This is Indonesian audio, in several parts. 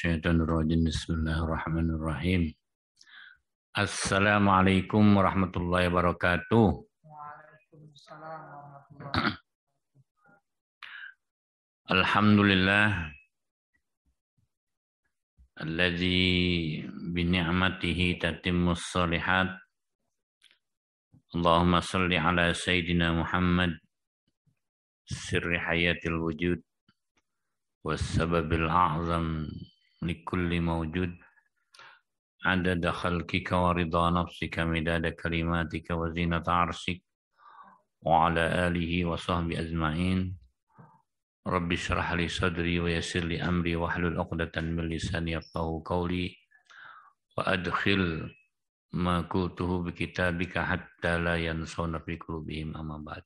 minasyaitonirrajim. Bismillahirrahmanirrahim. Assalamualaikum warahmatullahi wabarakatuh. Waalaikumsalam warahmatullahi Alhamdulillah alladzi bi ni'matihi tatimmus shalihat. Allahumma shalli ala sayyidina Muhammad sirri hayatil wujud was sababil a'zam likulli mawjud adada khalqika wa ridha nafsika midada kalimatika wa zinata arsyik wa ala alihi wa sahbihi ajma'in. Rabbi syrah li sadri wa yassir li amri wa hlul 'uqdatan min lisani yafqahu qawli wa adkhil ma qultuhu bi kitabika hatta la yansawna fi qulubihim amma ba'd.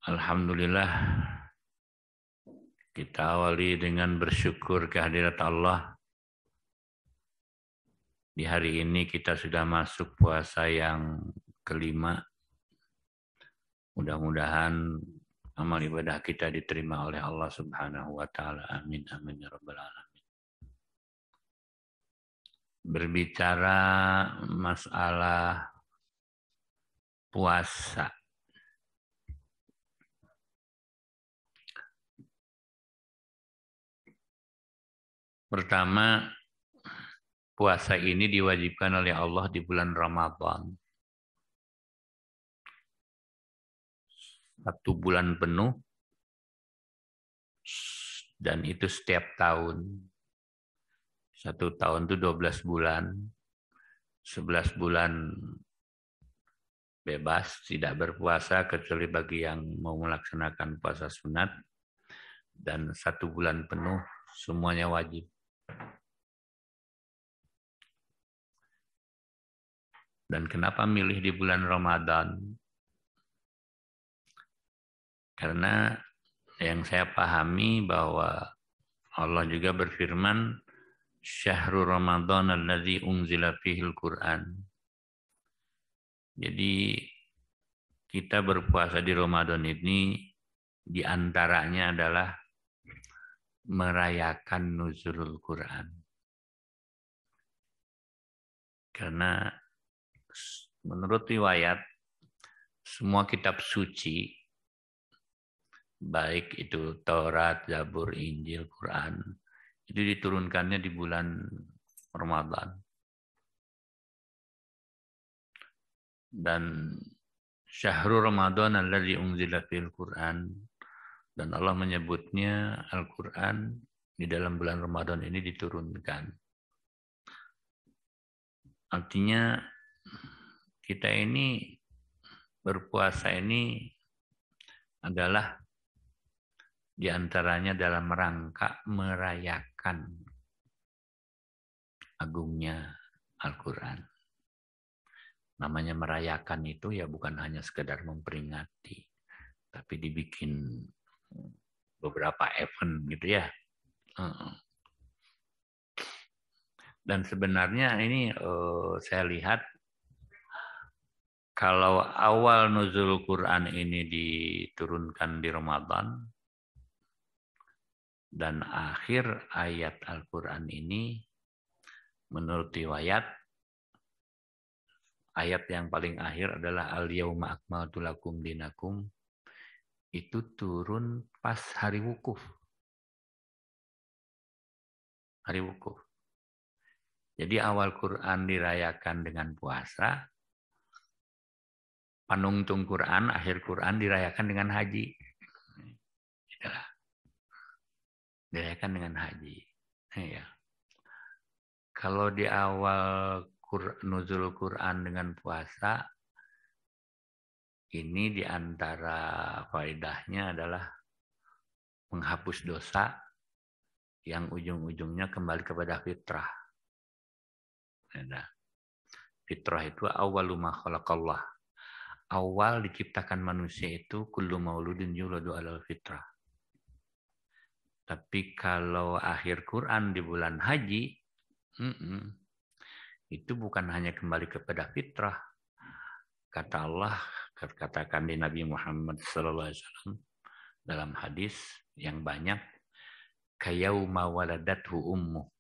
Alhamdulillah, kita awali dengan bersyukur kehadirat Allah. Di hari ini kita sudah masuk puasa yang kelima. Mudah-mudahan amal ibadah kita diterima oleh Allah Subhanahu wa taala. Amin amin ya rabbal alamin. Berbicara masalah puasa. Pertama, puasa ini diwajibkan oleh Allah di bulan Ramadan. 1 bulan penuh, dan itu setiap tahun. 1 tahun itu 12 bulan. 11 bulan bebas, tidak berpuasa, kecuali bagi yang mau melaksanakan puasa sunat. Dan 1 bulan penuh, semuanya wajib. Dan kenapa milih di bulan Ramadan? Karena yang saya pahami bahwa Allah juga berfirman, Syahrul Ramadan alladzi unzila fihil Qur'an. Jadi kita berpuasa di Ramadan ini diantaranya adalah merayakan nuzulul Quran. Karena menurut riwayat, semua kitab suci, baik itu Taurat, Zabur, Injil, Quran, itu diturunkannya di bulan Ramadan. Dan Syahrul Ramadan alladzi unzila fil Quran, dan Allah menyebutnya Al-Quran di dalam bulan Ramadan ini diturunkan. Artinya kita ini berpuasa ini adalah diantaranya dalam rangka merayakan agungnya Al-Quran. Namanya merayakan itu ya bukan hanya sekedar memperingati, tapi dibikin beberapa event gitu ya. Dan sebenarnya ini saya lihat kalau awal nuzul Quran ini diturunkan di Ramadan, dan akhir ayat Al-Quran ini menurut riwayat, ayat yang paling akhir adalah Al-Yauma akmaltu lakum dinakum, itu turun pas hari wukuf. Hari wukuf. Jadi awal Quran dirayakan dengan puasa, panungtung Quran, akhir Quran dirayakan dengan haji. Itulah. Dirayakan dengan haji. Ya. Kalau di awal nuzul Quran dengan puasa, ini diantara faedahnya adalah menghapus dosa yang ujung-ujungnya kembali kepada fitrah. Fitrah itu awwalu ma khalaqallah. Awal diciptakan manusia itu kullu mauludin yuladu alal fitrah. Tapi kalau akhir Quran di bulan haji, itu bukan hanya kembali kepada fitrah. Kata Allah, katakan di Nabi Muhammad SAW, dalam hadis yang banyak, kayauma waladathu ummuh,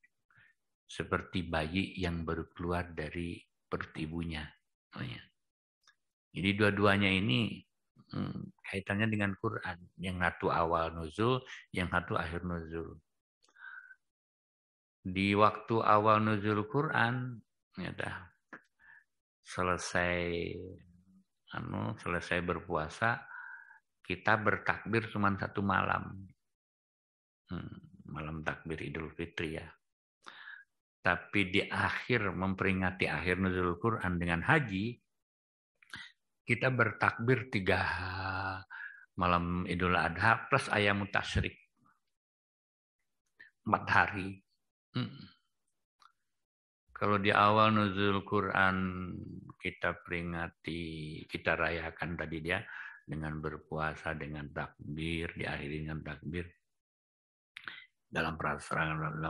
seperti bayi yang baru keluar dari perut ibunya. Jadi dua-duanya ini kaitannya dengan Quran. Yang satu awal nuzul, yang satu akhir nuzul. Di waktu awal nuzul Quran, selesai berpuasa, kita bertakbir cuma satu malam. Malam takbir Idul Fitri ya. Tapi di akhir memperingati akhir nuzul Quran dengan haji, kita bertakbir 3 malam Idul Adha plus ayam tasyrik. 4 hari. Kalau di awal nuzul Quran kita peringati, kita rayakan tadi dia dengan berpuasa, dengan takbir, diakhiri dengan takbir. Dalam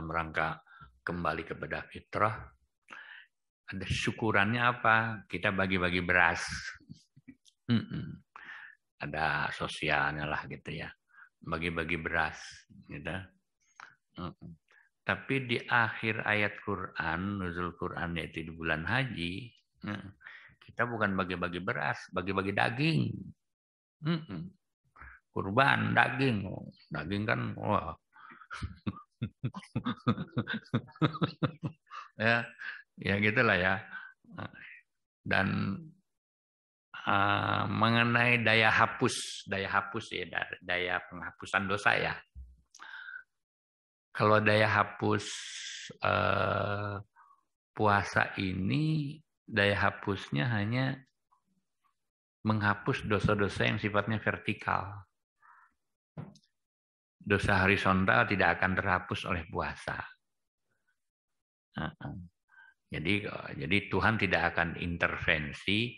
rangka kembali kepada fitrah. Ada syukurannya apa? Kita bagi-bagi beras. Ada sosialnya lah gitu ya. Bagi-bagi beras. Gitu. Tapi di akhir ayat Quran, nuzul Quran yaitu di bulan haji, kita bukan bagi-bagi beras, bagi-bagi daging. Kurban, daging. Daging kan, wah. ya gitulah ya. Dan mengenai daya hapus ya, daya penghapusan dosa ya. Kalau daya hapus puasa ini, daya hapusnya hanya menghapus dosa-dosa yang sifatnya vertikal. Dosa horizontal tidak akan terhapus oleh puasa. Jadi Tuhan tidak akan intervensi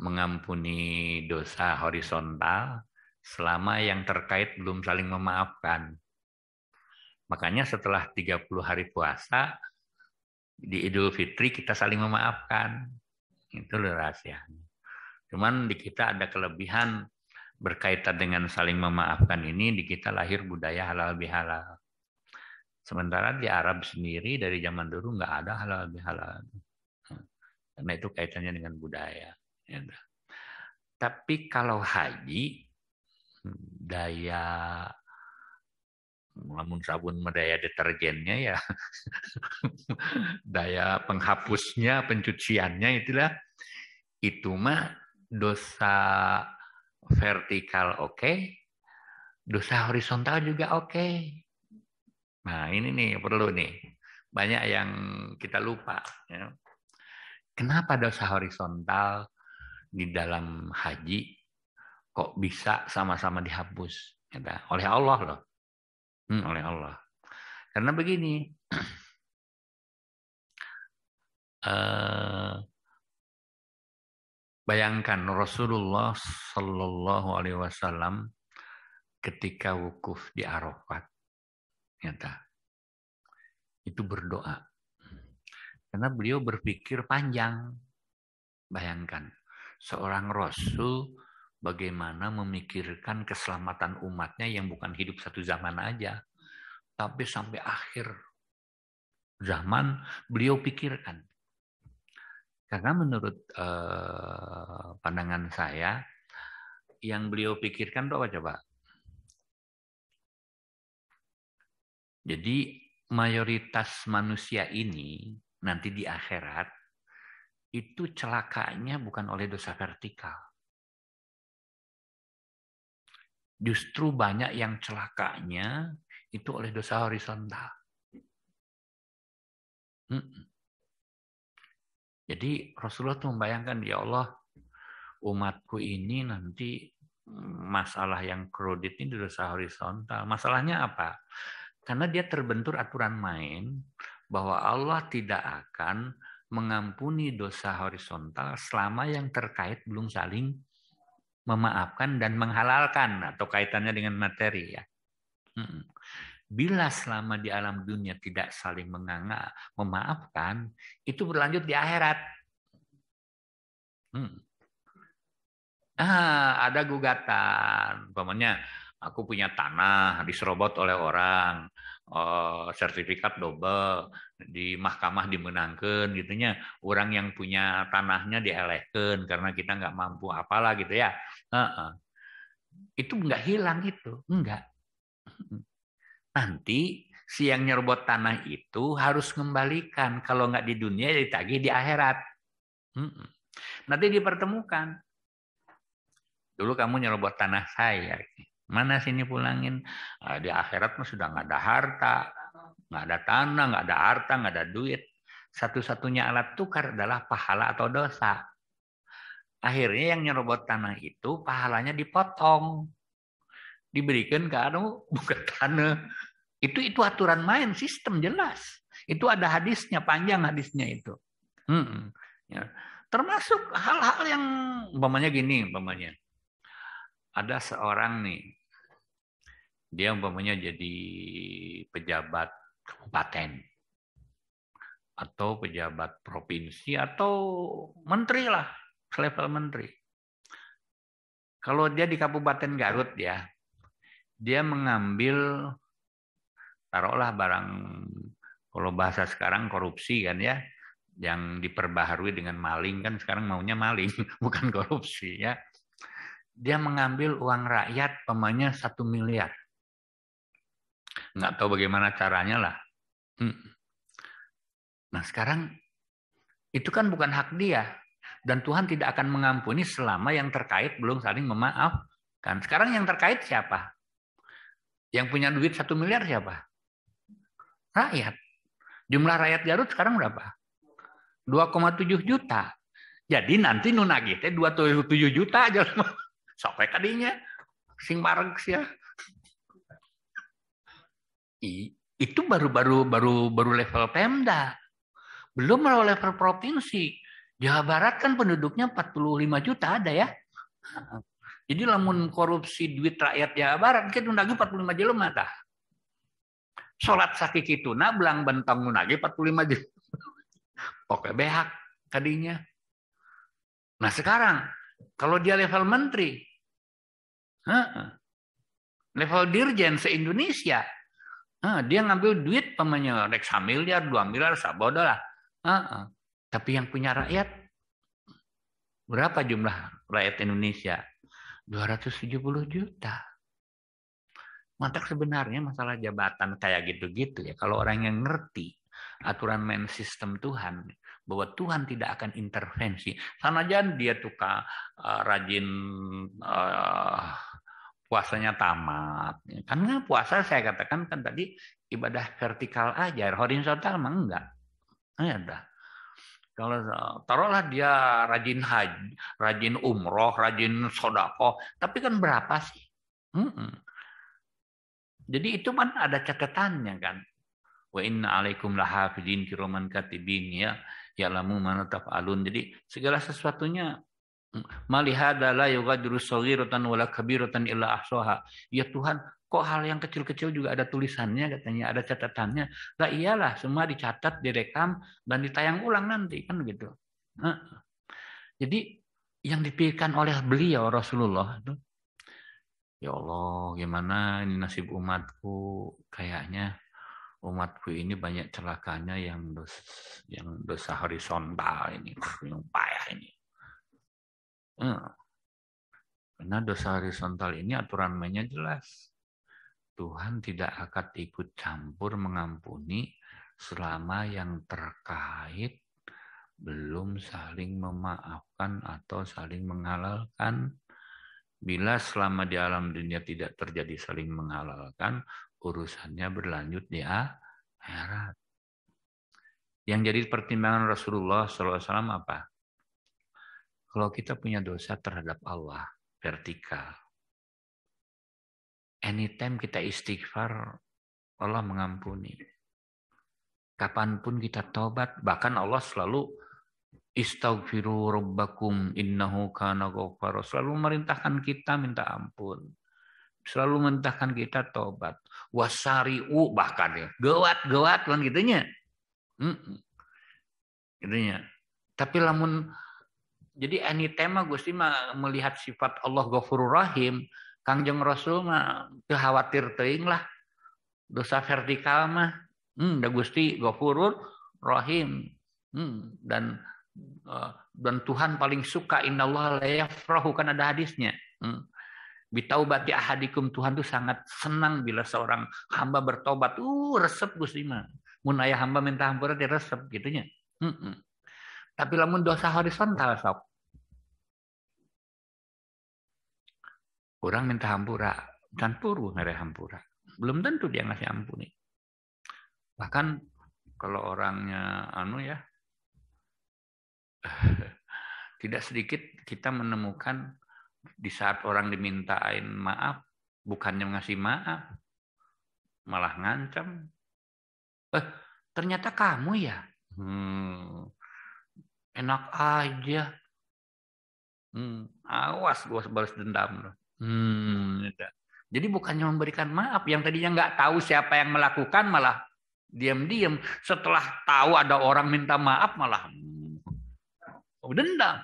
mengampuni dosa horizontal selama yang terkait belum saling memaafkan. Makanya setelah 30 hari puasa, di Idul Fitri kita saling memaafkan. Itu rahasianya. Cuman di kita ada kelebihan berkaitan dengan saling memaafkan ini, di kita lahir budaya halal bihalal. Sementara di Arab sendiri dari zaman dulu nggak ada halal bihalal. Karena itu kaitannya dengan budaya. Tapi kalau haji, daya namun sabun daya deterjennya ya, daya penghapusnya, pencuciannya itu mah dosa vertikal oke, dosa horizontal juga oke. Nah ini nih perlu nih, banyak yang kita lupa. Ya. Kenapa dosa horizontal di dalam haji kok bisa sama-sama dihapus? Ya, oleh Allah loh. Oleh Allah. Karena begini, bayangkan Rasulullah Shallallahu Alaihi Wasallam ketika wukuf di Arafat, itu berdoa. Karena beliau berpikir panjang. Bayangkan, seorang Rasul bagaimana memikirkan keselamatan umatnya yang bukan hidup satu zaman aja, tapi sampai akhir zaman beliau pikirkan. Karena menurut pandangan saya, yang beliau pikirkan itu apa coba? Jadi mayoritas manusia ini nanti di akhirat itu celakanya bukan oleh dosa vertikal. Justru banyak yang celakanya itu oleh dosa horizontal. Jadi Rasulullah tuh membayangkan, ya Allah, umatku ini nanti masalah yang kredit ini dosa horizontal. Masalahnya apa? Karena dia terbentur aturan main bahwa Allah tidak akan mengampuni dosa horizontal selama yang terkait belum saling memaafkan dan menghalalkan atau kaitannya dengan materi ya. Bila selama di alam dunia tidak saling memaafkan, itu berlanjut di akhirat. Ada gugatan, umpamanya Aku punya tanah diserobot oleh orang, sertifikat double di mahkamah dimenangkan gitunya. Orang yang punya tanahnya dielehkan karena kita nggak mampu apalah gitu ya. Itu nggak hilang itu, enggak. Nanti si yang nyerobot tanah itu harus mengembalikan. Kalau nggak di dunia, ya ditagih di akhirat. Nanti dipertemukan. Dulu kamu nyerobot tanah saya. Mana sini pulangin? Di akhirat mah sudah nggak ada harta, nggak ada tanah, nggak ada harta, nggak ada duit. Satu-satunya alat tukar adalah pahala atau dosa. Akhirnya yang nyerobot tanah itu pahalanya dipotong. Diberikan ke bukan tanah. Itu aturan main, sistem jelas. Itu ada hadisnya, panjang hadisnya itu. Ya. Termasuk hal-hal yang umpamanya gini, umpamanya. Ada seorang nih, dia umpamanya jadi pejabat kabupaten atau pejabat provinsi atau menteri lah, selevel menteri. Kalau dia di Kabupaten Garut ya, dia mengambil taruhlah barang, kalau bahasa sekarang korupsi kan ya, yang diperbaharui dengan maling kan sekarang maunya maling, bukan korupsi ya. Dia mengambil uang rakyat pemanya 1 miliar. Nggak tahu bagaimana caranya lah. Nah sekarang itu kan bukan hak dia. Dan Tuhan tidak akan mengampuni selama yang terkait belum saling memaafkan. Sekarang yang terkait siapa? Yang punya duit 1 miliar siapa? Rakyat. Jumlah rakyat Garut sekarang berapa? 2,7 juta. Jadi nanti nunagih teh 27 juta aja. Sampai kadinya sing bareng ya. Itu baru level Pemda. Belum level provinsi. Jawa Barat kan penduduknya 45 juta ada ya. Jadi lamun korupsi duit rakyat Jawa Barat kita nunagi 45 jelema tah. Salat sakikituna belang bentang nunagi 45 jelema. Pokoknya behak kadinya. Nah sekarang kalau dia level menteri, level dirjen se-Indonesia, dia ngambil duit pemanya rek 1 miliar, 2 miliar, sabodo lah. Tapi yang punya rakyat, berapa jumlah rakyat Indonesia? 270 juta. Mantap sebenarnya masalah jabatan kayak gitu-gitu ya. Kalau orang yang ngerti aturan main sistem Tuhan, bahwa Tuhan tidak akan intervensi. Sanajan dia tukang rajin puasanya tamat. Karena puasa saya katakan kan tadi ibadah vertikal aja, horizontal mah enggak. Ada. Kalau taruhlah dia rajin haji, rajin umroh, rajin sodako, tapi kan berapa sih? Jadi itu kan ada catatannya kan. Wa inna alaikum lahafidin kiraman katibin ya ya'lamu ma taf'alun. Jadi segala sesuatunya malihada la yughadiru shaghiratan wala kabiratan illa ahsaha. Ya Tuhan, kok hal yang kecil-kecil juga ada tulisannya katanya, ada catatannya. Lah iyalah, semua dicatat, direkam dan ditayang ulang nanti kan gitu. Jadi yang dipikirkan oleh beliau Rasulullah itu, ya Allah, gimana ini nasib umatku? Kayaknya umatku ini banyak celakanya yang dosa horizontal ini, yang payah ini. Karena dosa horizontal ini aturan mainnya jelas. Tuhan tidak akan ikut campur mengampuni selama yang terkait belum saling memaafkan atau saling menghalalkan. Bila selama di alam dunia tidak terjadi saling menghalalkan, urusannya berlanjut di akhirat. Yang jadi pertimbangan Rasulullah SAW apa? Kalau kita punya dosa terhadap Allah, vertikal. Anytime kita istighfar, Allah mengampuni. Kapanpun kita taubat, bahkan Allah selalu istaghfiru rabbakum innahu kana ghaffara. Selalu memerintahkan kita minta ampun. Selalu memerintahkan kita taubat. Wasari'u bahkan ya. Gewat kan gitunya. Gitunya. Tapi lamun jadi anytime Gusti melihat sifat Allah Ghafurur Rahim, Kangjeng Rasul mah teu khawatir teuing lah dosa vertikal mah. Da Gusti Ghafurur Rahim. Dan Tuhan paling suka innallaha la yafrahu, kan ada hadisnya. Bitaubati ahadikum, Tuhan tuh sangat senang bila seorang hamba bertobat. Resep Gusti mah. Mun aya hamba minta hampura dia resep gitunya. Tapi lamun dosa horizontal sok. Orang minta hampura, dan turu ngare hampura. Belum tentu dia ngasih ampuni. Bahkan kalau orangnya tidak sedikit kita menemukan di saat orang dimintain maaf, bukannya ngasih maaf, malah ngancam. Ternyata kamu ya? Enak aja. Awas gue balas dendam. Jadi bukannya memberikan maaf, yang tadinya nggak tahu siapa yang melakukan malah diam-diam. Setelah tahu ada orang minta maaf malah dendam.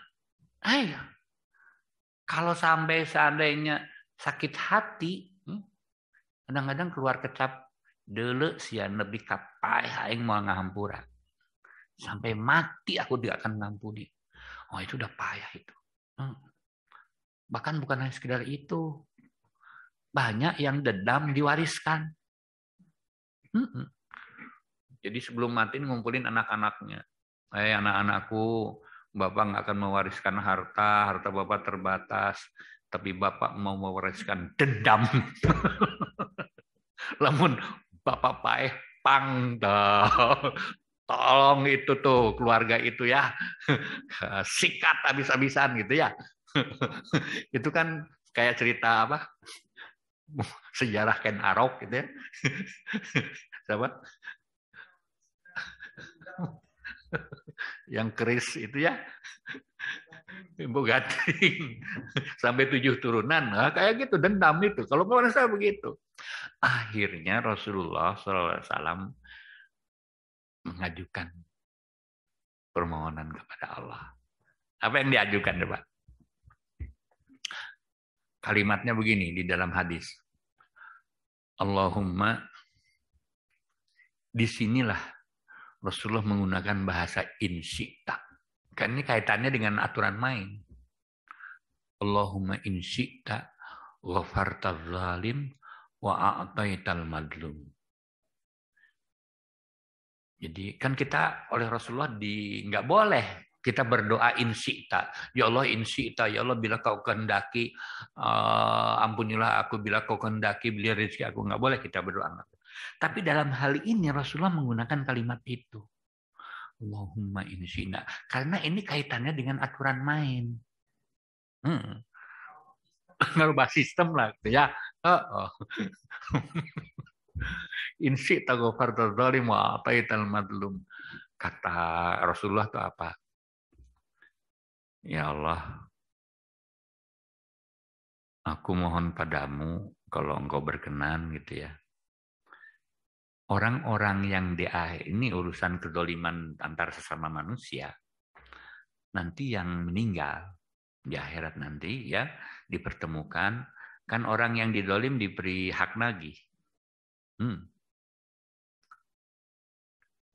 Kalau sampai seandainya sakit hati, kadang-kadang keluar kecap, dele sian lebih kapai aing mau ngahampura. Sampai mati aku tidak akan ngampuni. Oh, itu udah payah itu. Bahkan bukan hanya sekedar itu. Banyak yang dendam diwariskan. Jadi sebelum mati ngumpulin anak-anaknya. Anak-anakku, Bapak nggak akan mewariskan harta Bapak terbatas. Tapi Bapak mau mewariskan dendam. Lamun Bapak paeh pang tolong itu tuh keluarga itu ya, sikat habis-habisan gitu ya. Itu kan kayak cerita apa? Sejarah Ken Arok gitu ya. Siapa? Yang keris itu ya. Ibu gading sampai 7 turunan. Nah, kayak gitu dendam itu. Kalau manusia begitu. Akhirnya Rasulullah SAW mengajukan permohonan kepada Allah. Apa yang diajukan, Pak? Kalimatnya begini di dalam hadis. Allahumma, disinilah Rasulullah menggunakan bahasa insyita. Kan ini kaitannya dengan aturan main. Allahumma insyita ghafartaz zalim wa a'taital madlum. Jadi kan kita oleh Rasulullah nggak boleh kita berdoa insyita. Ya Allah insyita, ya Allah bila kau kehendaki ampunilah aku, bila kau kehendaki beli rezeki aku. Nggak boleh kita berdoa. Tapi dalam hal ini Rasulullah menggunakan kalimat itu. Allahumma insyina. Karena ini kaitannya dengan aturan main. Ngerubah sistem lah gitu ya. Insyita ghafartaz zalim wa ataital madlum. Kata Rasulullah itu apa? Ya Allah, aku mohon padamu kalau engkau berkenan gitu ya. Orang-orang yang ini urusan kedoliman antar sesama manusia, nanti yang meninggal di akhirat nanti ya dipertemukan, kan orang yang didolim diberi hak nagih.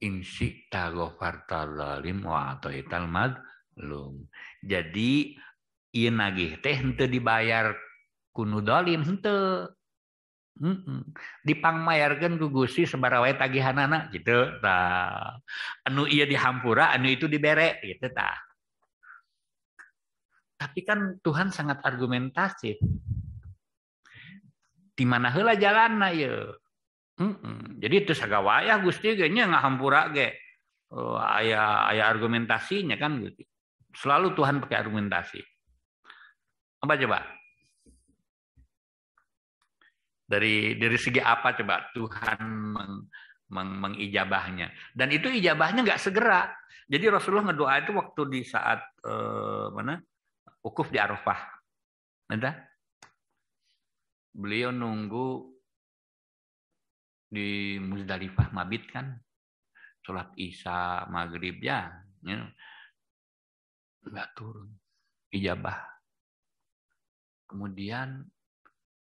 Insyita ghafartal zalim wa ataital madlum. Jadi ieu nagih teh henteu dibayar kunu dolim henteu. Dipangmayarkeun ku Gusti sabaraha wae tagihanana gitu tah. Anu ieu dihampura, anu itu dibere gitu tah. Tapi kan Tuhan sangat argumentatif. Di mana heula jalanna ieu? Jadi itu sagawayah Gusti ge nya ngahampura ge. Aya argumentasinya kan gitu. Selalu Tuhan pakai argumentasi. Apa coba? Dari segi apa coba Tuhan mengijabahnya? Dan itu ijabahnya nggak segera. Jadi Rasulullah ngedoa itu waktu di saat wukuf di Arafah. Ada? Beliau nunggu di Muzdalifah mabit kan, sholat Isya maghrib ya, nggak turun ijabah. Kemudian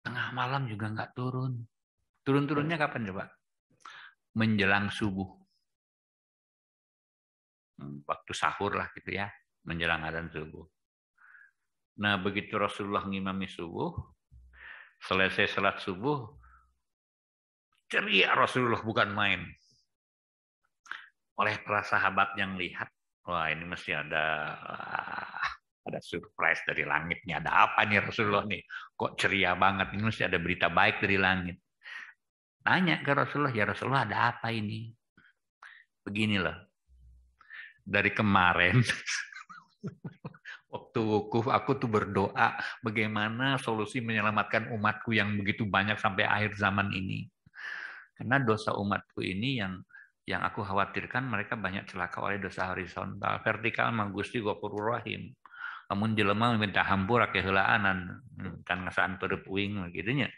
Tengah malam juga nggak turun. Turun-turunnya kapan coba? Menjelang subuh. Waktu sahur lah gitu ya. Menjelang adzan subuh. Nah begitu Rasulullah ngimami subuh, selesai salat subuh, ceria Rasulullah bukan main. Oleh para sahabat yang lihat, wah ini mesti ada surprise dari langitnya. Ada apa nih Rasulullah nih? Kok ceria banget? Ini mesti ada berita baik dari langit. Tanya ke Rasulullah, ya Rasulullah ada apa ini? Beginilah. Dari kemarin, waktu wukuf aku tuh berdoa bagaimana solusi menyelamatkan umatku yang begitu banyak sampai akhir zaman ini. Karena dosa umatku ini yang aku khawatirkan mereka banyak celaka oleh dosa horizontal. Vertikal mah Gusti Ghafurur Rahim. Namun jelema minta hampura ke heulaanan kan ngasaan pereupuing gitu nya.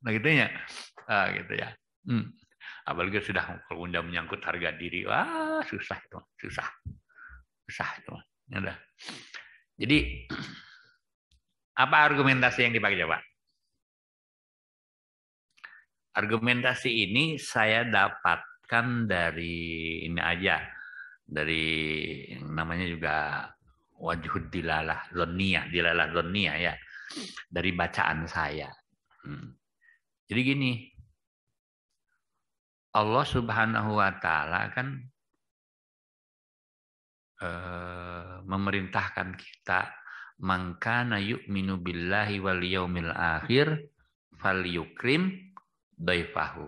Nah gitu nya. Ah gitu ya. Apalagi sudah kalau udah menyangkut harga diri, wah susah itu, susah itu. Udah. Jadi apa argumentasi yang dipakai coba? Argumentasi ini saya dapatkan dari ini aja, dari namanya juga wajhud dilalah dzonniyah ya, dari bacaan saya. Jadi gini, Allah Subhanahu wa taala kan memerintahkan kita man kana yu'minu billahi wal yaumil akhir falyukrim daifahu.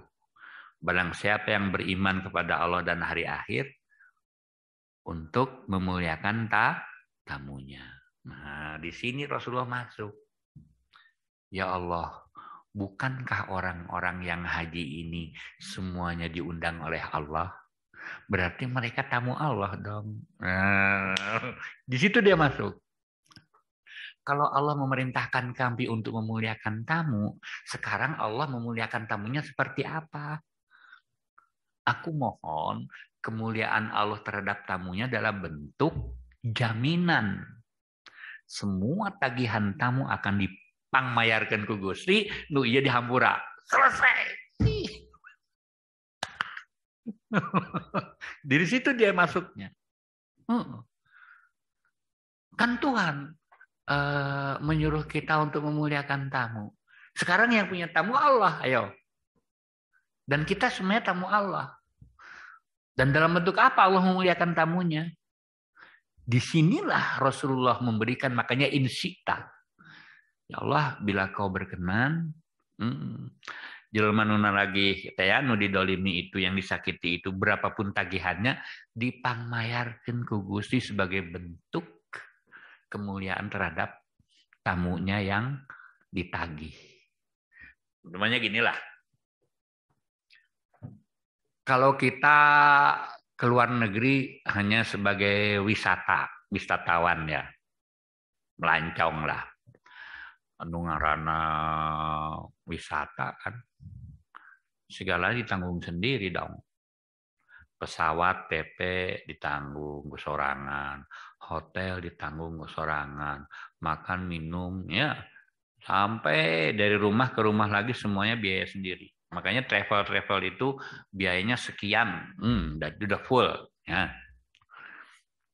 Barang siapa yang beriman kepada Allah dan hari akhir untuk memuliakan tamunya. Nah, di sini Rasulullah masuk. Ya Allah, bukankah orang-orang yang haji ini semuanya diundang oleh Allah? Berarti mereka tamu Allah dong. Nah, di situ dia masuk. Kalau Allah memerintahkan kami untuk memuliakan tamu, sekarang Allah memuliakan tamunya seperti apa? Aku mohon kemuliaan Allah terhadap tamunya dalam bentuk jaminan. Semua tagihan tamu akan dipangmayarkan ku Gusti, nu ieu dihampura. Selesai. Dari situ dia masuknya. Kan Tuhan menyuruh kita untuk memuliakan tamu. Sekarang yang punya tamu Allah, ayo. Dan kita semuanya tamu Allah. Dan dalam bentuk apa Allah memuliakan tamunya? Disinilah Rasulullah memberikan, makanya insita. Ya Allah, bila kau berkenan, jelema nu lagi teh nu didolimi itu, yang disakiti itu, berapapun tagihannya dipangmayarkeun ku Gusti sebagai bentuk kemuliaan terhadap tamunya yang ditagih. Namanya ginilah. Kalau kita ke luar negeri hanya sebagai wisatawan ya, melancong lah. Anu ngaranna wisata kan, segala ditanggung sendiri dong. Pesawat PP ditanggung sorangan, hotel ditanggung sorangan, makan minum ya, sampai dari rumah ke rumah lagi semuanya biaya sendiri. Makanya travel itu biayanya sekian, udah full ya.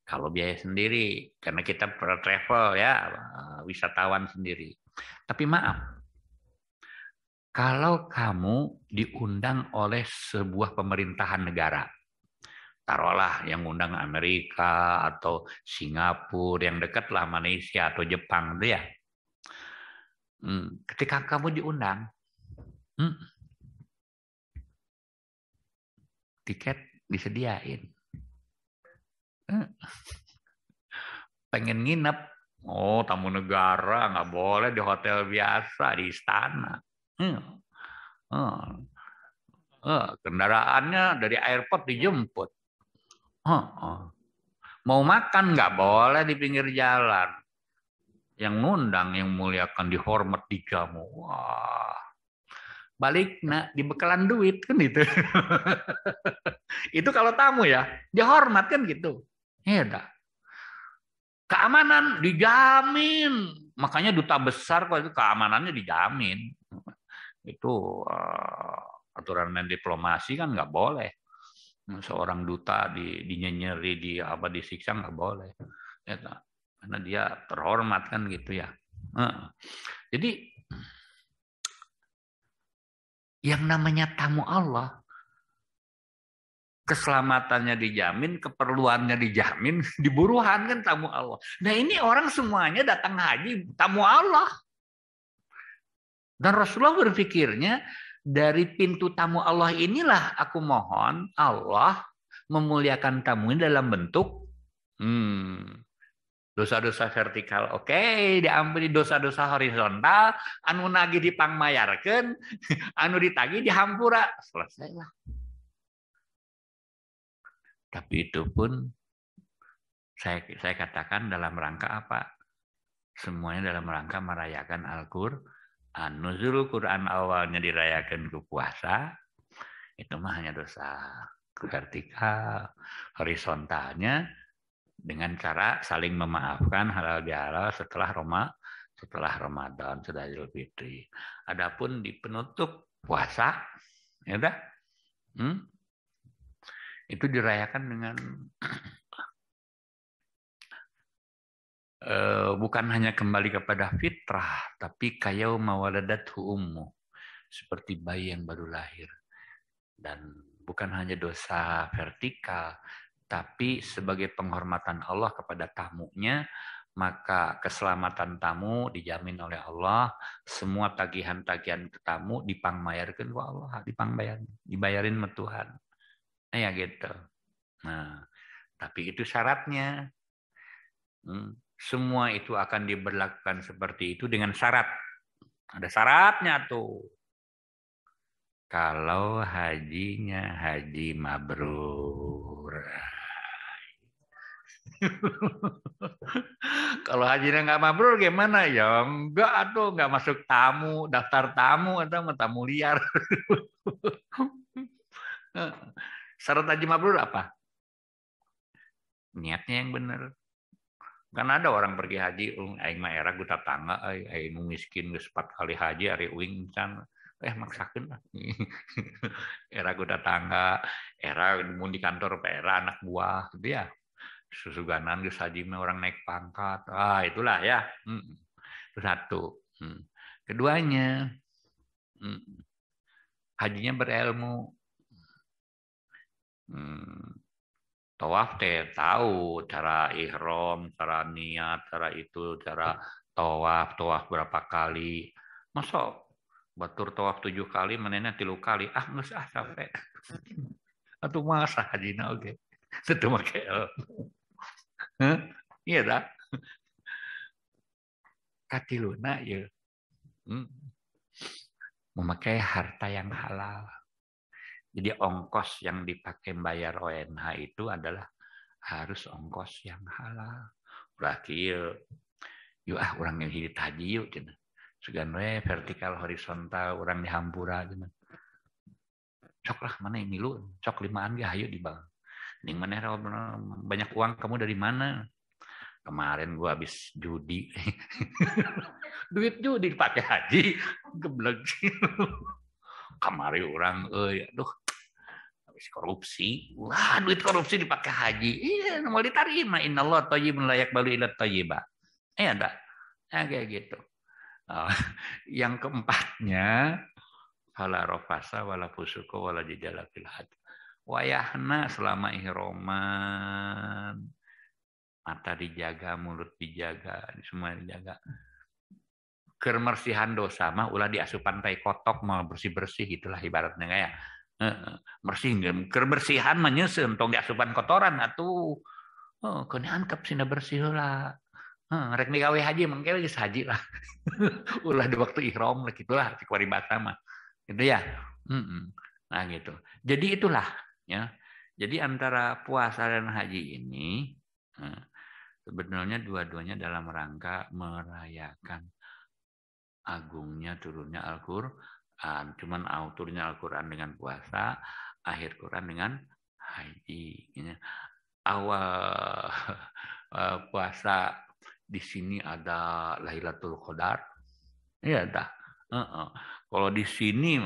Kalau biaya sendiri, karena kita travel ya, wisatawan sendiri. Tapi maaf, kalau kamu diundang oleh sebuah pemerintahan negara, taruhlah yang undang Amerika atau Singapura, yang dekat lah Malaysia atau Jepang itu ya. Ketika kamu diundang, tiket disediain. Pengen nginep, oh tamu negara nggak boleh di hotel biasa, di istana. Kendaraannya dari airport dijemput. Mau makan nggak boleh di pinggir jalan. Yang ngundang, yang muliakan, dihormat, dijamu. Wah, balik dibekalan duit kan itu. Itu kalau tamu ya, dihormat kan gitu. Ya udah. Keamanan dijamin, Makanya duta besar kok itu keamanannya dijamin. Itu aturan main diplomasi kan nggak boleh. Seorang duta dinyenyeri, disiksa nggak boleh. Ya, karena dia terhormat kan gitu ya. Jadi yang namanya tamu Allah, keselamatannya dijamin, keperluannya dijamin, diburuhan kan tamu Allah. Nah ini orang semuanya datang haji tamu Allah. Dan Rasulullah berpikirnya dari pintu tamu Allah inilah aku mohon Allah memuliakan tamu ini dalam bentuk dosa-dosa vertikal. Oke, diampuni dosa-dosa horizontal, anu nagih dipangmayarkeun, anu ditagih dihampura. Selesailah. Tapi itu pun saya katakan dalam rangka apa? Semuanya dalam rangka merayakan Al-Qur'an. Nuzul Quran awalnya dirayakan ke puasa, itu mah hanya dosa vertikal. Horizontalnya dengan cara saling memaafkan halal bihalal setelah Ramadan, sudah Idul Fitri. Adapun di penutup puasa, ya udah, itu dirayakan dengan bukan hanya kembali kepada fitrah, tapi kayauma waladathu ummu, seperti bayi yang baru lahir. Dan bukan hanya dosa vertikal, tapi sebagai penghormatan Allah kepada tamunya, maka keselamatan tamu dijamin oleh Allah, semua tagihan-tagihan ke tamu dipangbayarkan ke Allah, dibayarin sama Tuhan. Nah, ya gitu. Nah, tapi itu syaratnya. Semua itu akan diberlakukan seperti itu dengan syarat. Ada syaratnya tuh. Kalau hajinya haji mabrur. Kalau hajinya nggak mabrur gimana? Ya enggak atuh, nggak masuk tamu, daftar tamu atau tamu liar. Syarat haji mabrur apa? Niatnya yang benar. Kan ada orang pergi haji, aing mah era guta tangga, aing miskin geus 4 kali haji ari uing can. Maksakeun lah. Era guta tangga, era mun di kantor era anak buah gitu ya. Susuganan geus haji mah orang naik pangkat. Itulah ya. Itu satu. Keduanya, hajinya berilmu. Tawaf tahu cara ihram, cara niat, cara itu, cara tawaf berapa kali. Masa batur tawaf 7 kali, menena 3 kali. Geus capek. Atuh masa hajina oge. Itu make. Iya dah. Katiluna ya. Memakai harta yang halal. Jadi ongkos yang dipakai bayar ONH itu adalah harus ongkos yang halal. Berarti yuk orang yang hidup haji yuk. Segan we vertikal horizontal orang di hampura. Cok lah mana yang milu. Cok 5an gak ayo di bang. Ning mana banyak uang kamu dari mana? Kemarin gua habis judi. Duit judi dipakai haji. Geblek. Kamari orang aduh habis korupsi. Wah, duit korupsi dipakai haji. Iya, mau diterima. Innallah thayyibun la yaqbalu illa thayyiba. Ada. Nah, kayak gitu. Yang keempatnya fala rafasa wala fusuqa wala jidala fil hajj. Wayahna selama ihroman. Mata dijaga, mulut dijaga, semua dijaga. Kemersihan dosa mah ulah diasupan tai kotok mau bersih-bersih gitulah ibaratnya kayak bersih kebersihan mah nyeuseum tong diasupan kotoran atuh. Kene angkep sina bersih lah. Rek digawe haji mangke geus haji lah. Ulah di waktu ihram lah gitulah cik waribata mah. Gitu ya. Nah gitu. Jadi itulah ya. Jadi antara puasa dan haji ini sebenarnya dua-duanya dalam rangka merayakan agungnya turunnya Al-Qur'an. Cuman turunnya Al-Qur'an dengan puasa, akhir Qur'an dengan haji. Awal puasa di sini ada Lailatul Qadar. Iya dah. Kalau di sini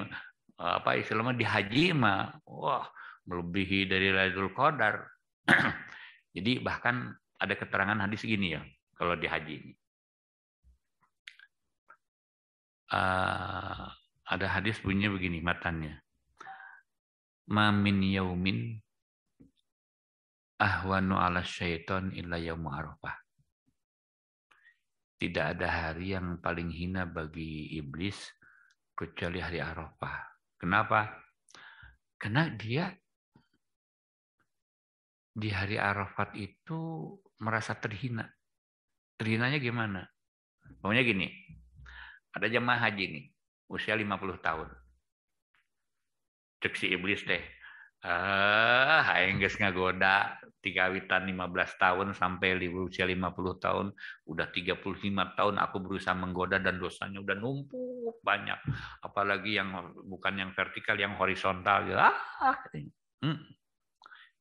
apa istilahnya di haji mah wah melebihi dari Lailatul Qadar. Jadi bahkan ada keterangan hadis gini ya kalau di haji ini. Ada hadis bunyinya begini matannya. Ma min yaumin ahwanu ala syaitan illa yaum Arafah. Tidak ada hari yang paling hina bagi iblis kecuali hari Arafah. Kenapa? Karena dia di hari Arafat itu merasa terhina. Terhinanya gimana? Pokoknya gini, ada jemaah haji nih, usia 50 tahun. Cek si iblis teh. Aing geus ngagoda 3 witan 15 tahun sampai usia 50 tahun, udah 35 tahun aku berusaha menggoda dan dosanya udah numpuk banyak. Apalagi yang bukan yang vertikal, yang horizontal.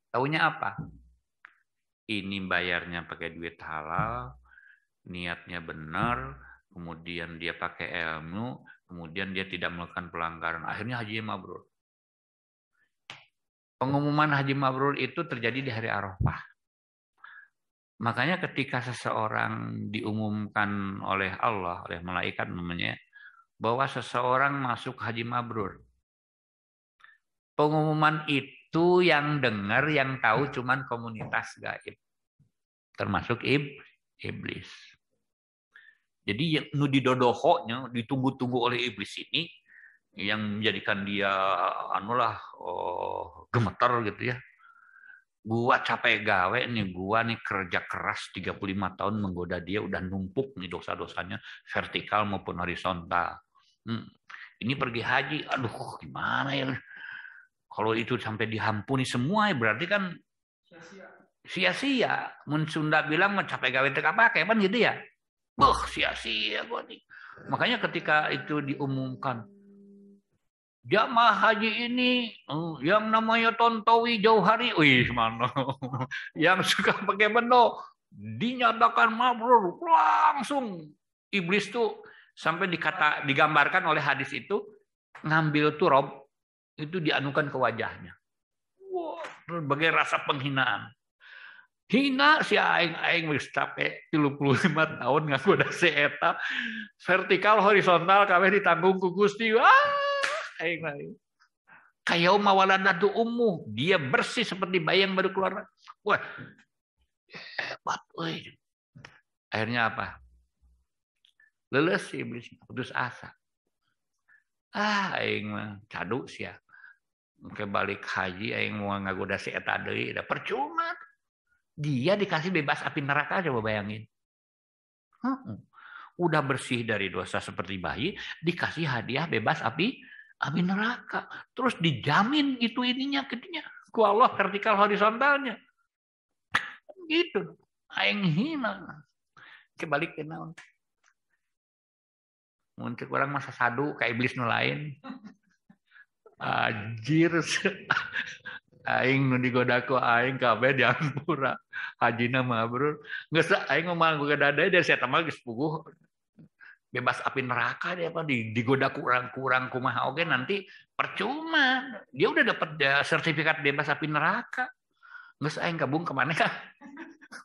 Taunya apa? Ini bayarnya pakai duit halal, niatnya benar, kemudian dia pakai ilmu, kemudian dia tidak melakukan pelanggaran. Akhirnya haji mabrur. Pengumuman haji mabrur itu terjadi di hari Arafah. Makanya ketika seseorang diumumkan oleh Allah, oleh malaikat namanya, bahwa seseorang masuk haji mabrur. Pengumuman itu yang dengar, yang tahu cuman komunitas gaib. Termasuk iblis. Jadi nu didodohonya, ditunggu-tunggu oleh iblis ini, yang menjadikan dia gemeter gitu ya. Gua capek gawe nih, gua nih kerja keras 35 tahun menggoda dia, udah numpuk nih dosa-dosanya vertikal maupun horizontal. Ini pergi haji, aduh gimana ya? Kalau itu sampai dihampuni semua berarti kan sia-sia. Mun Sunda bilang mah capek gawe teu kapake kan gitu ya. Sia-sia gua nih. Makanya ketika itu diumumkan, jamaah haji ini yang namanya Tontowi Jauhari, wih mana, yang suka pakai bendo, dinyatakan mabrur, langsung iblis tuh sampai digambarkan oleh hadis itu ngambil turab itu dianukan ke wajahnya. Wah, berbagai rasa penghinaan. Hina si aing geus capek 35 tahun ngagoda si eta. Vertikal horizontal kabeh ditanggung ku Gusti. Aing lain. Kayak mawaladatu ummu, dia bersih seperti bayi yang baru keluar. Wah, hebat euy. Akhirnya apa? Leles iblis putus asa. Aing mah cadu sia. Ke balik haji aing mau ngagoda si eta deui, da percuma. Dia dikasih bebas api neraka, coba bayangin. Udah bersih dari dosa seperti bayi, dikasih hadiah bebas api neraka. Terus dijamin itu ininya, ku Allah vertikal horizontalnya. Gitu. Aing hina. Kebalik ke naon. Mun orang masa sadu kayak iblis nu lain. Anjir. Aing nu digoda ku aing kabeh diampura. Hajina mabrur. Geus aing mah goda deui dari saya mah geus puguh. Bebas api neraka dia apa digoda kurang kumaha oge nanti percuma. Dia udah dapat sertifikat bebas api neraka. Geus aing gabung ke mana kah?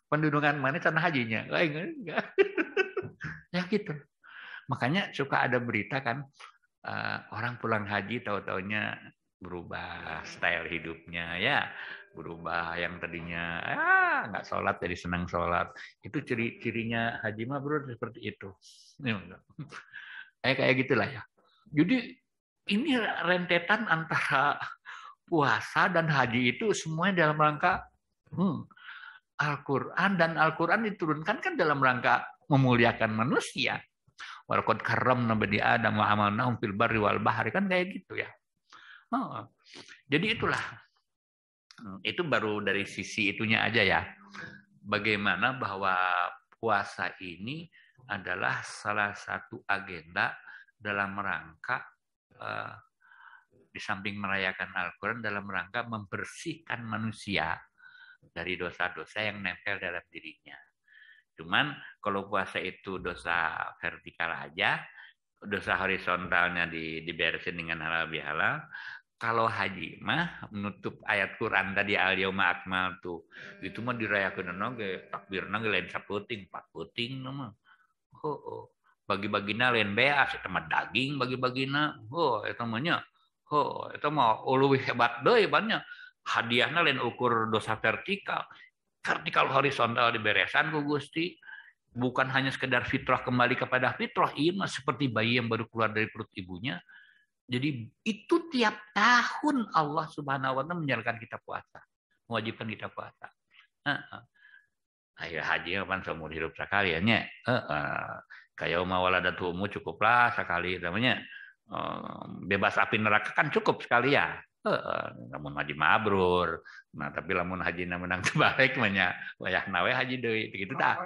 Pendudungan mana tanah hajinya. Aing enggak. Ya gitu. Makanya suka ada berita kan orang pulang haji tahu-taunya berubah style hidupnya ya, berubah yang tadinya nggak sholat jadi senang sholat. Itu ciri-cirinya haji mabrur seperti itu. Kayak gitulah ya. Jadi ini rentetan antara puasa dan haji itu semuanya dalam rangka Al-Quran, dan Al-Quran diturunkan kan dalam rangka memuliakan manusia. Walaqad karramna bani Adam wa hamalnahum fil barri wal bahri, kan kayak gitu ya. Jadi itulah. Itu baru dari sisi itunya aja ya. Bagaimana bahwa puasa ini adalah salah satu agenda dalam rangka di samping merayakan Al-Quran, dalam rangka membersihkan manusia dari dosa-dosa yang nempel dalam dirinya. Cuman kalau puasa itu dosa vertikal aja, dosa horizontalnya diberesin dengan halal bihalal. Kalau haji mah menutup ayat Quran tadi al yauma akmaltu itu mah dirayakeun ge takbirna ge lain saputing, 4 puting mah. Oh. Bagi-bagina lain beas eta mah daging bagi-bagina. Oh eta mah nya. Oh eta mah leuwih hebat deui bannya. Hadiahna lain ukur dosa vertikal. Vertikal horizontal diberesan ku Gusti. Bukan hanya sekedar fitrah kembali kepada fitrah, iya mah seperti bayi yang baru keluar dari perut ibunya. Jadi itu tiap tahun Allah Subhanahu wa taala menjalankan kita puasa, mewajibkan kita puasa. Ayo haji kapan seumur hidup sekali ya nya. Kayak mau waladatumu cukuplah sekali namanya. Bebas api neraka kan cukup sekali ya. Namun haji mabrur. Nah, tapi lamun haji menang terbalik mah wayah nawe haji deui gitu tah.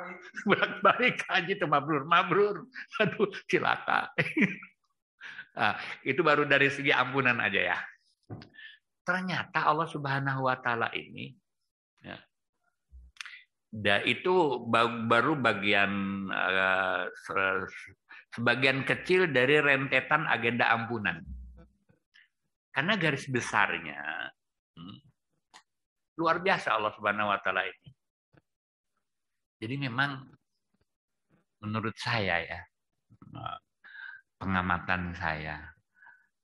Bolak-balik haji teu mabrur. Aduh, cilaka. Nah, itu baru dari segi ampunan aja ya. Ternyata Allah Subhanahu wa taala ini ya, itu baru bagian sebagian kecil dari rentetan agenda ampunan. Karena garis besarnya luar biasa Allah Subhanahu wa taala ini. Jadi memang menurut saya ya, pengamatan saya,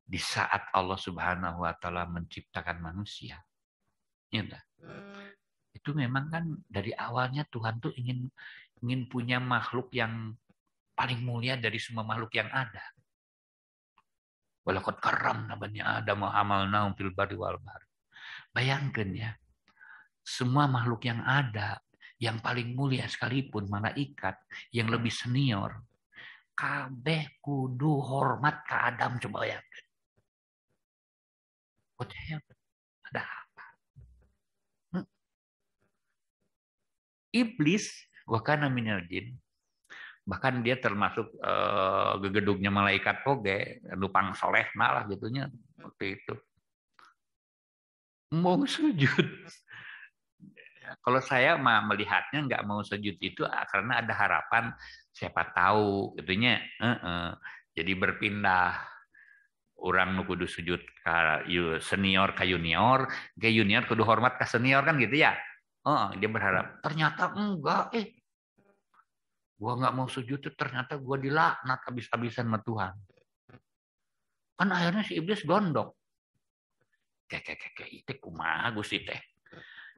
di saat Allah Subhanahu wa taala menciptakan manusia, ya enggak? Itu memang kan dari awalnya Tuhan tuh ingin punya makhluk yang paling mulia dari semua makhluk yang ada. Walaqad karramna bani Adam wa hamalnahum fil barri wal bahri. Bayangkan ya, semua makhluk yang ada, yang paling mulia sekalipun malaikat yang lebih senior, kabeh kudu hormat ke Adam, coba bayangkan. What the hell? Ada apa? Iblis, wa kana minal jin. Bahkan dia termasuk gegedugnya malaikat oge, nupang soleh lah gitunya waktu itu. Mau sujud. Kalau saya melihatnya nggak mau sujud itu karena ada harapan siapa tahu gitunya. Jadi berpindah orang nu kudu sujud ka senior ke junior kudu hormat ke senior kan gitu ya. Dia berharap ternyata enggak gua nggak mau sujud tuh ternyata gua dilaknat habis-habisan sama Tuhan. Kan akhirnya si iblis gondok. Kayak itu kumaha Gusti teh.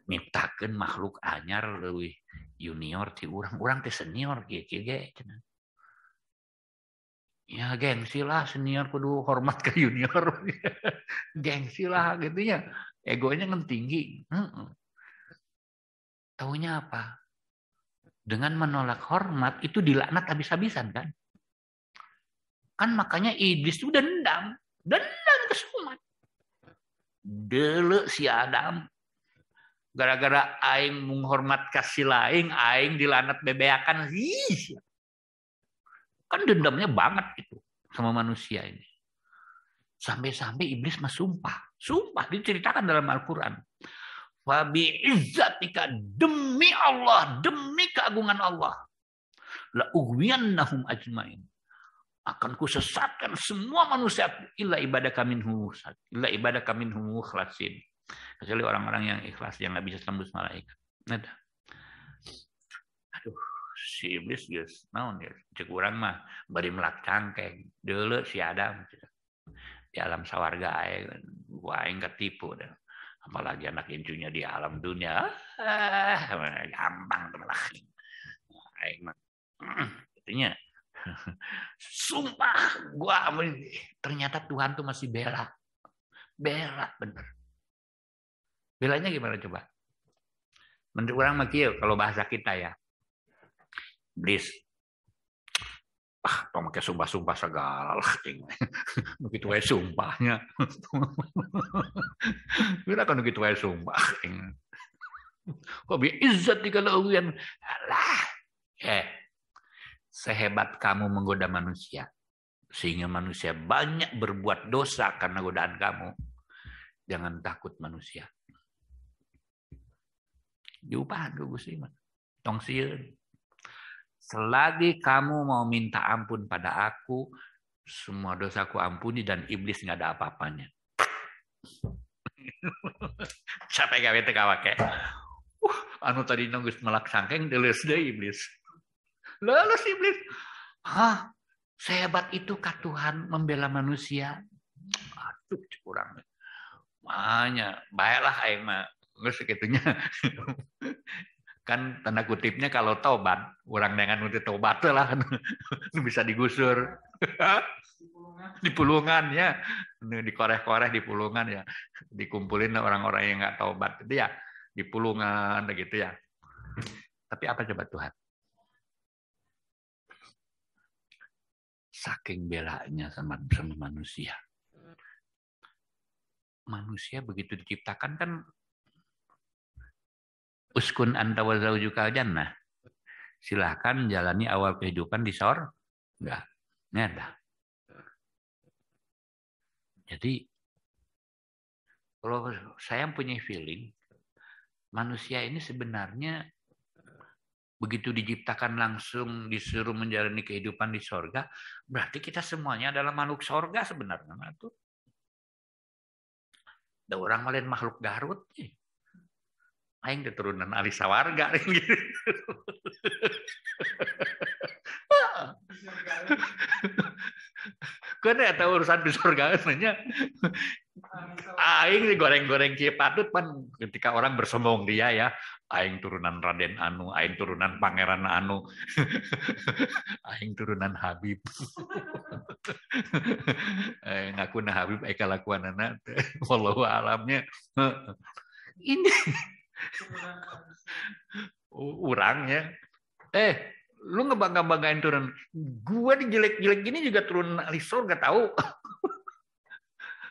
Nyiptakeun makhluk anyar leuwih junior ti urang teh senior kieu ge. Ya gengsi lah senior kudu hormat ke junior. Gengsi lah gitu ya. Egonya kan tinggi. Taunya apa? Dengan menolak hormat itu dilaknat habis-habisan kan? Kan makanya iblis itu dendam ke semua. Dele si Adam gara-gara aing menghormat kasih lain aing dilaknat bebeakan. Kan dendamnya banget itu sama manusia ini. Sampai-sampai iblis mah sumpah diceritakan dalam Al-Qur'an. Wa bi'izzatika demi Allah, demi keagungan Allah. La ughwiyannahum ajmain. Akan kusesatkan semua manusia illa ibadaka minhum mukhlasin. Kecuali orang-orang yang ikhlas yang enggak bisa tembus malaikat. Nah, aduh, si iblis geus naon ya? Cek urang mah bari melak cangkeng. Deuleu si Adam di alam sawarga aing ketipu dah. Apalagi anak incunya di alam dunia, gampang telah. Artinya, sumpah gua ternyata Tuhan tuh masih bela bener. Belanya gimana coba? Menurut orang mah kalau bahasa kita ya, iblis, pakai sumpah segala lah, begitu aja sumpahnya. Kira kan begitu aja sumpah. Kok biizzat kalau yang lah. Sehebat kamu menggoda manusia, sehingga manusia banyak berbuat dosa karena godaan kamu. Jangan takut manusia. Diupahan ke Gusti mah. Tong sieun. selagi kamu mau minta ampun pada aku, semua dosaku ampuni dan iblis nggak ada apa-apanya. Sampai gawe teh kawake. Anu tadi nunggus melak sangkeng deuleuh deui iblis. Lulus iblis. Hah, sehebat itu kah Tuhan membela manusia? Aduh, kurang. Makanya, baiklah aing mah geus sakitunya. Kan tanda kutipnya kalau taubat, orang dengan nuntut taubat lah bisa digusur. Di pulungan ya, dikoreh-koreh di pulungan ya, dikumpulin orang-orang yang nggak taubat itu ya di pulungan begitu ya. Tapi apa coba Tuhan? Saking belanya sama manusia. Manusia begitu diciptakan kan uskun anta wa zaujuka jannah. Silahkan jalani awal kehidupan di surga. Nggak. Jadi kalau saya punya feeling manusia ini sebenarnya begitu diciptakan langsung disuruh menjalani kehidupan di surga, berarti kita semuanya adalah makhluk surga sebenarnya. Tuh. Ada orang lain makhluk Garut. Aing keturunan Ali Sawarga gitu. Karena ada urusan di surga sebenarnya. Aing digoreng-goreng kieu patut pan ketika orang bersombong dia ya. Aing turunan Raden Anu, aing turunan Pangeran Anu. Aing turunan Habib. Ngakuna Habib aya kalakuanana wallahu alamnya. Ini orangnya lu ngebangga-banggain turun gua dijelek-jelek gini juga turun ahli surga tahu.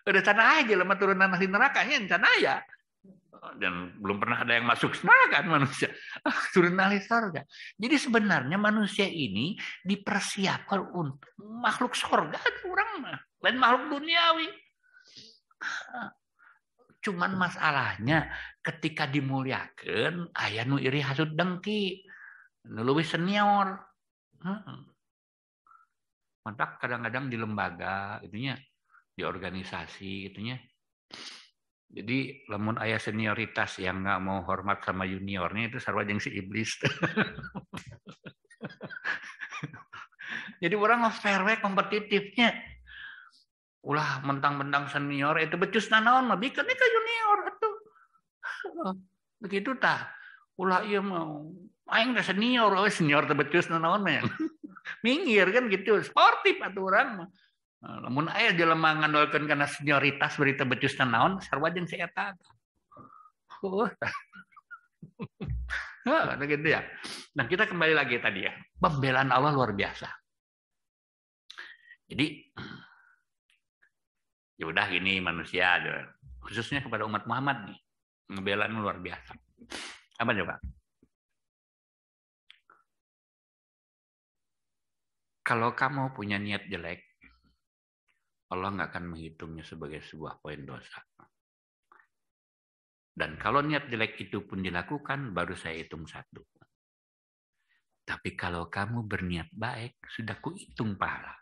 Udah sana aja lama turunan ahli nerakanya sana ya. Dan belum pernah ada yang masuk neraka manusia. Turun ahli surga. Jadi sebenarnya manusia ini dipersiapkan untuk makhluk surga orang mah, lain makhluk duniawi. Cuman masalahnya ketika dimuliakan aya nu iri hasud dengki, nu leuwih senior. Mantap kadang-kadang di lembaga itunya, di organisasi itunya. Jadi lamun aya senioritas yang nggak mau hormat sama juniornya itu sarua jeung si iblis. Jadi orang fair kompetitifnya. Ulah mentang-mentang senior itu becus nanaon mah bikeun ka junior atuh. Begitu tah. Ulah ieu mau aing teh senior, senior teh becus nanaon mah. Minggir kan gitu, sportif atuh urang mah. Lamun aya jelema ngandalkeun kana senioritas berita becus nanaon sarua jeung si eta. Gitu ya. Nah, kita kembali lagi tadi ya. Pembelaan Allah luar biasa. Jadi ya udah gini manusia khususnya kepada umat Muhammad nih ngebelaan luar biasa. Apa coba? Kalau kamu punya niat jelek, Allah nggak akan menghitungnya sebagai sebuah poin dosa. Dan kalau niat jelek itu pun dilakukan, baru saya hitung 1. Tapi kalau kamu berniat baik, sudah kuhitung pahala.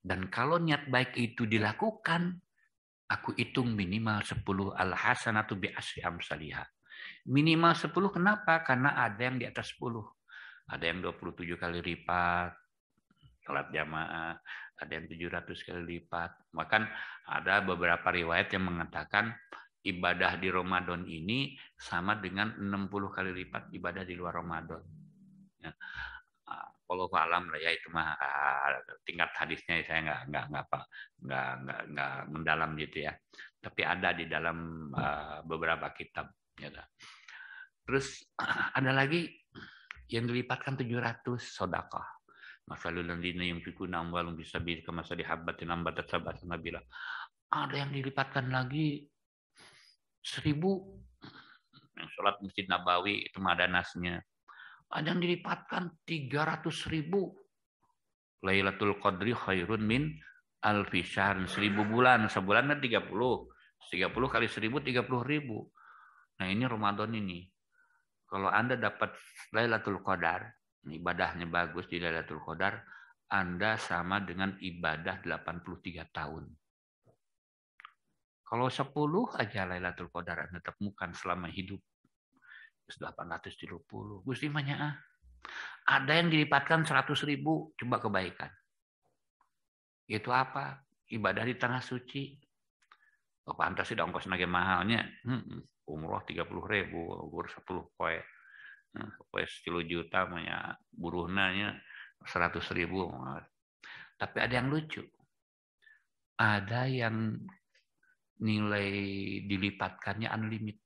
Dan kalau niat baik itu dilakukan, aku hitung minimal 10 al-hasanatu bi asri amsalihah. Minimal 10 kenapa? Karena ada yang di atas 10. Ada yang 27 kali lipat salat jamaah, ada yang 700 kali lipat. Bahkan ada beberapa riwayat yang mengatakan ibadah di Ramadan ini sama dengan 60 kali lipat ibadah di luar Ramadan. Ya. Kalau alam lah ya itu mah tingkat hadisnya saya nggak mendalam gitu ya. Tapi ada di dalam beberapa kitab. Ya. Terus ada lagi yang dilipatkan 700 sedekah. Masalul ladina yunfikuna amwalahum fisabilillah kamasali habbatin ambatat sab'a sanabila. Ada yang dilipatkan lagi 1000 yang sholat Masjid Nabawi itu ada nasnya. Ada yang dilipatkan 300.000. Lailatul Qadri khairun min alfi syahr. 1000 bulan. Sebulan kan 30. 30 kali 1000, 30.000. Nah ini Ramadan ini. Kalau Anda dapat Lailatul Qadar, ibadahnya bagus di Lailatul Qadar, Anda sama dengan ibadah 83 tahun. Kalau 10 aja Lailatul Qadar Anda temukan selama hidup, 830. Gusti manya ada yang dilipatkan 100.000 coba kebaikan. Itu apa? Ibadah di tanah suci. Oh, pantas sih ongkos nage mahalnya. Umroh 30.000, ukur 10 poe. Poe 10 juta manya buruhnanya 100.000. Tapi ada yang lucu. Ada yang nilai dilipatkannya unlimited.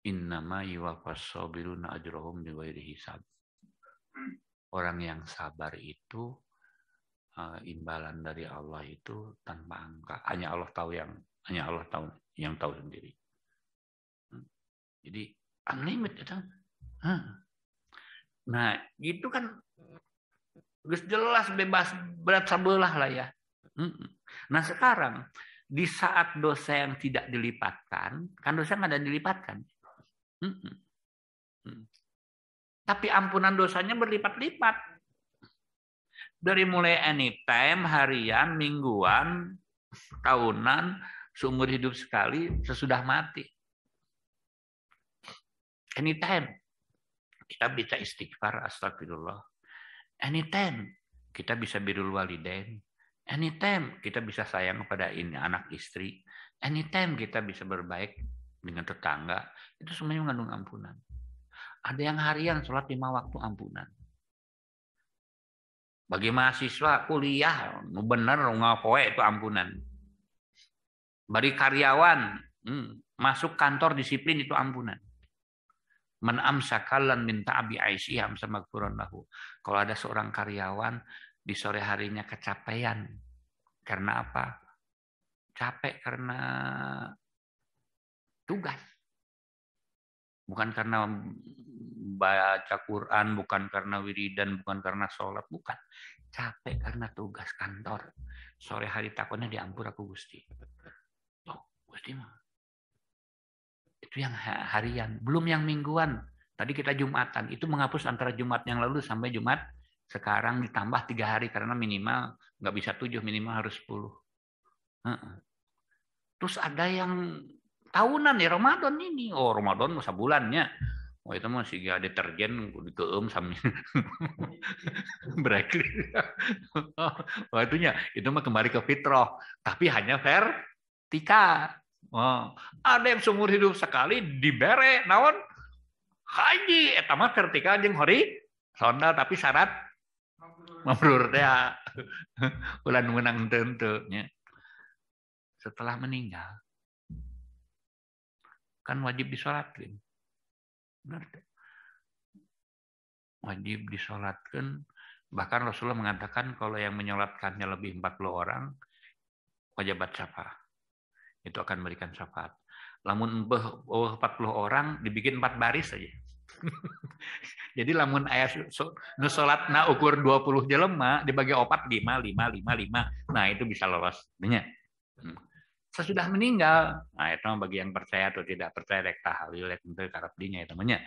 Innama yuwaffas sabiruna ajrahum bighairi hisab. Orang yang sabar itu imbalan dari Allah itu tanpa angka. Hanya Allah tahu yang tahu sendiri. Jadi unlimited kan. Nah, itu kan jelas bebas berat sebelah lah ya. Nah, sekarang di saat dosa yang tidak dilipatkan, kan dosa nggak ada dilipatkan. Tapi ampunan dosanya berlipat-lipat. Dari mulai anytime, harian, mingguan, tahunan, seumur hidup sekali, sesudah mati. Anytime. Kita bisa istighfar, astagfirullah. Anytime. Kita bisa birrul walidain. Anytime. Kita bisa sayang kepada anak istri. Anytime kita bisa berbaik dengan tetangga. Itu semuanya mengandung ampunan. Ada yang harian sholat 5 waktu ampunan. Bagi mahasiswa kuliah, benar ngapoe itu ampunan. Bagi karyawan, masuk kantor disiplin itu ampunan. Man amsakalan minta abi aisyam sama lahu. Kalau ada seorang karyawan di sore harinya kecapean. Karena apa? Capek karena tugas. Bukan karena baca Quran, bukan karena wiridan, bukan karena sholat, bukan. Capek karena tugas kantor. Sore hari takutnya diampur aku Gusti. Oh, Gusti mah. Itu yang harian. Belum yang mingguan. Tadi kita Jumatan. Itu menghapus antara Jumat yang lalu sampai Jumat sekarang ditambah 3 hari. Karena minimal nggak bisa 7, minimal harus 10. Terus ada yang tahunan ya Ramadan ini. Oh Ramadan masa bulannya. Oh itu masih gak deterjen dikeum sambil berakhir. Oh itunya itu mah kembali ke fitrah. Tapi hanya vertikal. Oh, ada yang seumur hidup sekali dibere naon haji eta mah vertikal jeung horizontal tapi syarat mabrur teh ulah menang teu nya. Setelah meninggal kan wajib disolatkeun. Benar. Wajib disolatkeun. Bahkan Rasulullah mengatakan kalau yang menyolatkannya lebih 40 orang wajibat syafaat. Itu akan memberikan syafaat. Lamun 40 orang dibikin 4 baris saja. Jadi lamun aya nu salatna ukur 20 jelema dibagi 4 5. Nah, itu bisa lolos nya. Sesudah meninggal, nah itu bagi yang percaya atau tidak percaya rek tahlil rek teu karep dinya eta mah nya.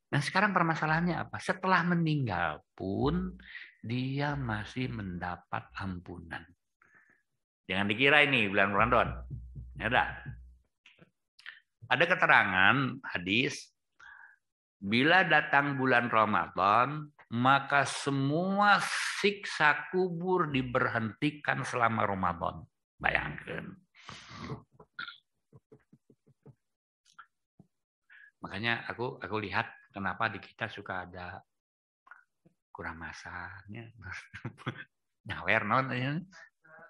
Nah, sekarang permasalahannya apa? Setelah meninggal pun dia masih mendapat ampunan. Jangan dikira ini bulan Ramadan. Ya, ada keterangan hadis, bila datang bulan Ramadan, maka semua siksa kubur diberhentikan selama Ramadan. Bayangkan. Makanya aku lihat kenapa di kita suka ada kurang masanya. Nyawer non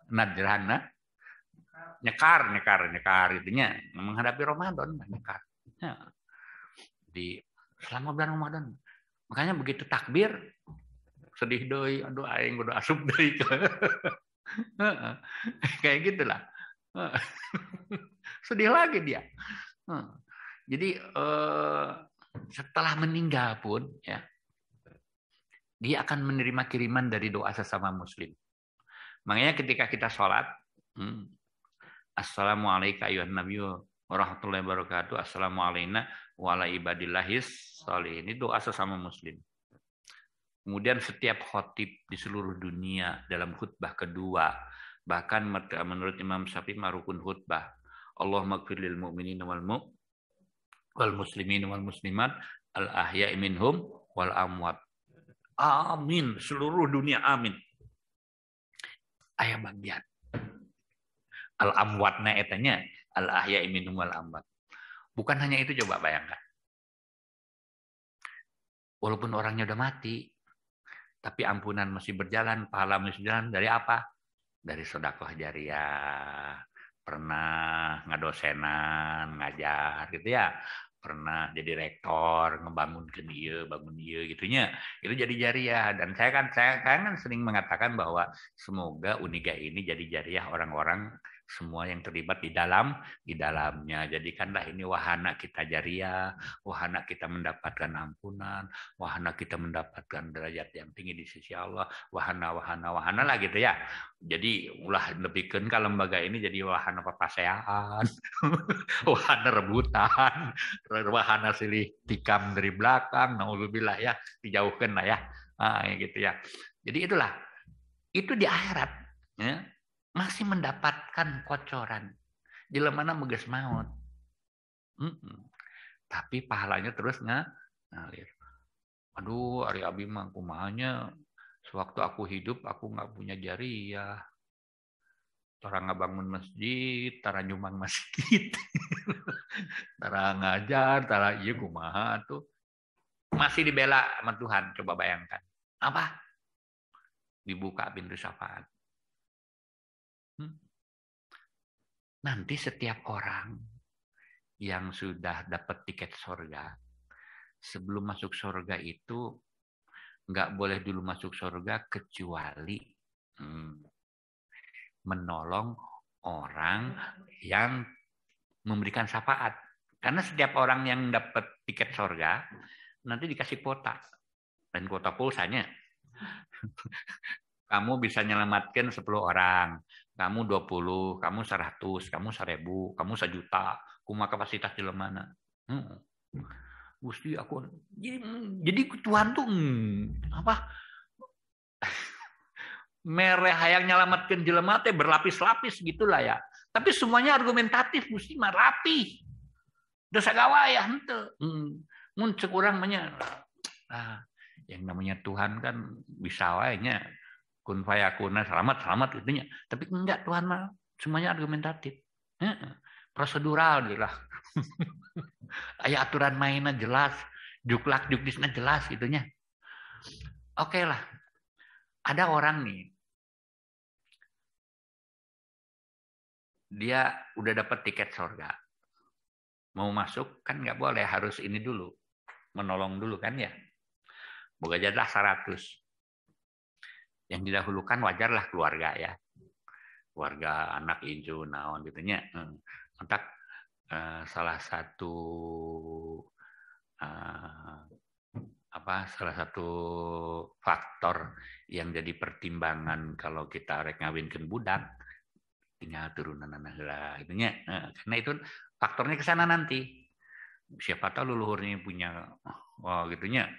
nadrana nyekar itunya menghadapi Ramadan nyekar. Ya. Di selama bulan Ramadan. Makanya begitu takbir sedih deui, aduh aing kudu asup deui. Kayak gitulah. Sedih lagi dia. Jadi setelah meninggal pun ya dia akan menerima kiriman dari doa sesama muslim. Makanya ketika kita sholat, assalamualaikum ayuhan nabiyyu warahmatullahi wabarakatuh. Assalamualaikum warahmatullahi wabarakatuh. Ini doa sesama muslim. Kemudian setiap khotib di seluruh dunia dalam khutbah kedua, bahkan menurut Imam Syafi'i rukun khutbah, Allahumma ighfir lil mu'minina wal muslimin wal muslimat al ahya'i minhum wal amwat. Amin, seluruh dunia amin. Aya bagian al amwatna etanya al ahya'i minhum wal amwat. Bukan hanya itu, coba bayangkan. Walaupun orangnya udah mati, tapi ampunan masih berjalan, pahala masih berjalan dari apa? Dari sedekah jariah. Pernah ngadosenan, ngajar gitu ya. Pernah jadi rektor, ngebangun bangun gitunya. Itu jadi jariah. Dan saya kan sering mengatakan bahwa semoga Uniga ini jadi jariah orang-orang semua yang terlibat di dalamnya. Jadikanlah ini wahana kita jariah, wahana kita mendapatkan ampunan, wahana kita mendapatkan derajat yang tinggi di sisi Allah, wahana lah gitu ya. Jadi ulah lebihkan ke lembaga ini jadi wahana papaseaan, wahana rebutan, wahana silih tikam dari belakang, naudzubillah ya, dijauhkan lah ya. Gitu ya. Jadi itulah, itu di akhirat ya, masih mendapatkan kocoran. Jelemana meges maut. Tapi pahalanya terus ngalir. Aduh, Ari Abi mah kumahanya sewaktu aku hidup aku nggak punya jariah. Tara ngabangun masjid, tara nyumbang masjid. Tara ngajar, tara iya kumaha tuh. Masih dibela sama Tuhan, coba bayangkan. Apa? Dibuka pintu syafaat. Nanti setiap orang yang sudah dapat tiket surga, sebelum masuk surga itu nggak boleh dulu masuk surga kecuali menolong orang yang memberikan syafaat. Karena setiap orang yang dapat tiket surga nanti dikasih kuota, dan kuota pulsanya. Kamu bisa menyelamatkan 10 orang, kamu 20, kamu 100, kamu 1000, kamu 1.000.000, kumaha kapasitas di mana? Gusti aku jadi Tuhan tuh apa? Mereh hayang nyelamatkan jelema teh berlapis-lapis gitulah ya. Tapi semuanya argumentatif, Gusti mah rapi. Dosa gawaya henteu. Mun ceuk urang mah nya yang namanya Tuhan kan bisa wae nya kun fayakuna selamat gitunya. Tapi enggak, Tuhan mah semuanya argumentatif. Prosedural lah. Aya aturan mainnya jelas, juklak jukdisnya jelas gitunya. Oke lah. Ada orang nih, dia udah dapat tiket surga. Mau masuk kan nggak boleh, harus ini dulu. Menolong dulu kan ya. Boga jatah 100. Yang didahulukan wajarlah keluarga ya. Keluarga, anak, incu, naon gitunya. Entak salah satu salah satu faktor yang jadi pertimbangan kalau kita rek ngawinkeun budak tinggal turunan lah itunya. Karena itu faktornya ke sana nanti. Siapa tahu leluhurnya punya gitunya.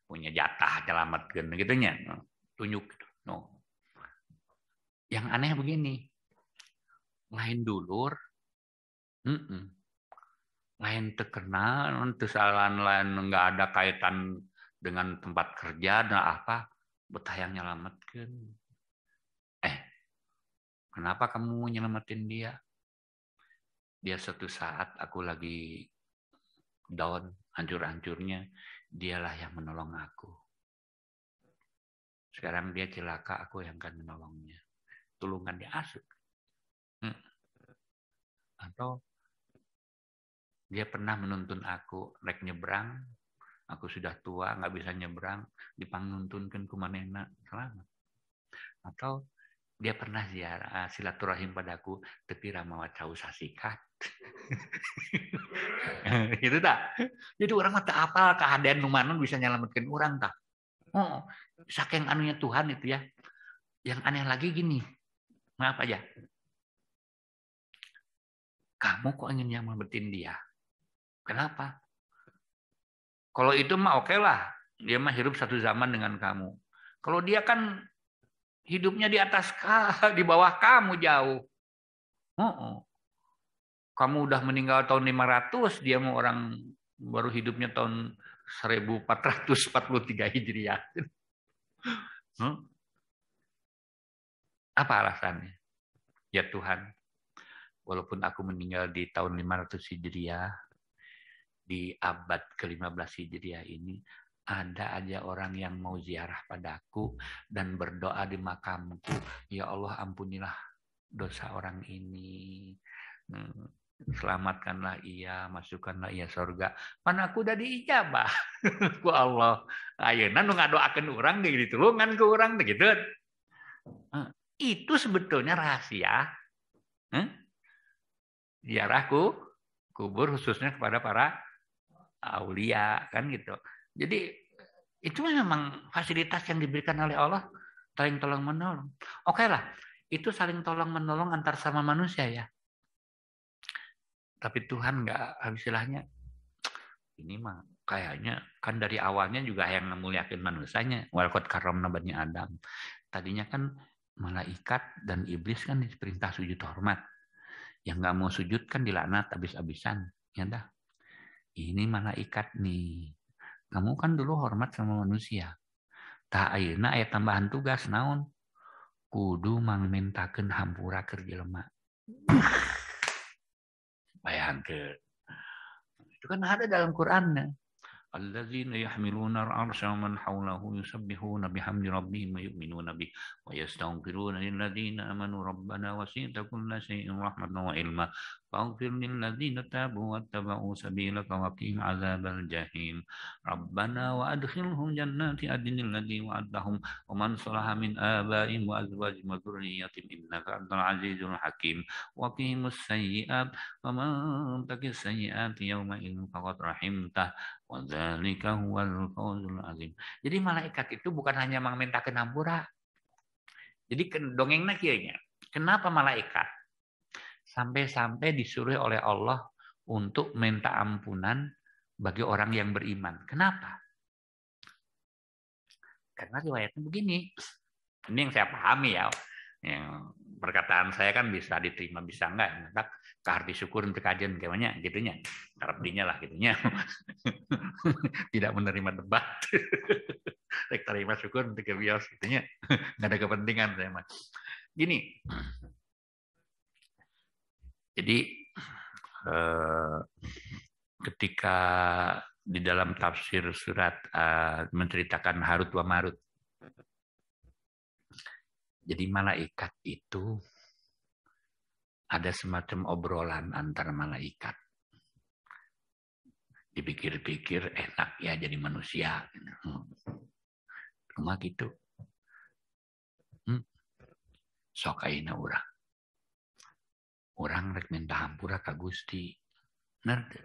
Punya jatah nyelametkeun gitunya. Tunjuk gitu. No. Yang aneh begini. Lain dulur, lain terkenal, kesalahan lain nggak ada kaitan dengan tempat kerja dan apa, betah yang nyelametkeun. Kenapa kamu nyelamatin dia? Dia suatu saat aku lagi down, hancur-hancurnya, dialah yang menolong aku. Sekarang dia celaka, aku yang akan menolongnya. Tulungan dia asik. Atau dia pernah menuntun aku rek nyebrang, aku sudah tua nggak bisa nyebrang, dipangnuntunkeun ku manehna selamat. Atau dia pernah ziarah silaturahim padaku, tapi ramawa cau sasikat. Gitu tak? Jadi orang mah teu apal keadaan nu mana bisa nyelametkeun urang tak? Oh, saking anunya Tuhan itu ya. Yang aneh lagi gini. Maaf aja. Kamu kok ingin nyelamatin dia? Kenapa? Kalau itu mah oke lah. Dia mah hidup satu zaman dengan kamu. Kalau dia kan hidupnya di atas di bawah kamu jauh. Kamu udah meninggal tahun 500, dia mau orang baru hidupnya tahun 1443 Hijriah. Apa alasannya? Ya Tuhan, walaupun aku meninggal di tahun 500 Hijriah, di abad ke-15 Hijriah ini, ada aja orang yang mau ziarah padaku dan berdoa di makamku. Ya Allah, ampunilah dosa orang ini. Selamatkanlah ia, masukkanlah ia surga. Pan aku udah diijabah ku Allah. Ayeuna nu ngadoakeun urang ge ditulungan ke urang teh gitu. Itu sebetulnya rahasia ziarahku kubur khususnya kepada para aulia kan gitu. Jadi itu memang fasilitas yang diberikan oleh Allah, saling tolong menolong. Oke lah, itu saling tolong menolong antar sama manusia ya. Tapi Tuhan nggak, istilahnya ini mah kayaknya kan dari awalnya juga yang memuliakan manusianya. Walaqad karramna bani Adam. Tadinya kan malaikat dan iblis kan diperintah sujud hormat. Yang nggak mau sujud kan dilaknat habis-habisan. Ya dah. Ini malaikat nih. Kamu kan dulu hormat sama manusia. Tak ayeuna aya tambahan tugas naon? Kudu mangmentakeun hampura keur jelema. Bayangkeun. Itu kan ada dalam Qur'annya. Alladzina yahmiluna al-'arsya wa man hawlahu yusabbihuna bihamdi rabbihim wa yu'minuna bihi wa yastaghfiruna lilladzina amanu rabbana wasi'ta kulla shay'in rahmatan wa ilma faghfir lilladzina tabu wattaba'u sabilaka wa qihim 'adzabal jahim rabbana wa adkhilhum jannati adnil ladzina wa'adtahum wa man salaha min aba'ihim wa azwajihim wa dhurriyyatihim innaka antal 'azizul hakim wa qihimus sayyi'at wa man taqis sayyi'ati yawma idzin faqad rahimtah. Wadzalika huwal fawzul azim. Jadi malaikat itu bukan hanya mengmintakeun hampura. Jadi dongengna kieu nya. Kenapa malaikat sampai-sampai disuruh oleh Allah untuk minta ampunan bagi orang yang beriman? Kenapa? Karena riwayatnya begini. Ini yang saya pahami ya. Yang perkataan saya kan bisa diterima bisa enggak. Maka keharti syukur untuk kajian gimana gitunya. Karep dinya lah gitunya. Tidak menerima debat. Rek terima syukur untuk kebios gitunya. Enggak ada kepentingan saya mah. Gini. Jadi ketika di dalam tafsir surat menceritakan Harut wa Marut. Jadi malaikat itu ada semacam obrolan antara malaikat. Dipikir-pikir enak ya jadi manusia. Cuma gitu. Sok ayeuna urang. Urang rek minta hampura ka Gusti. Bener teu?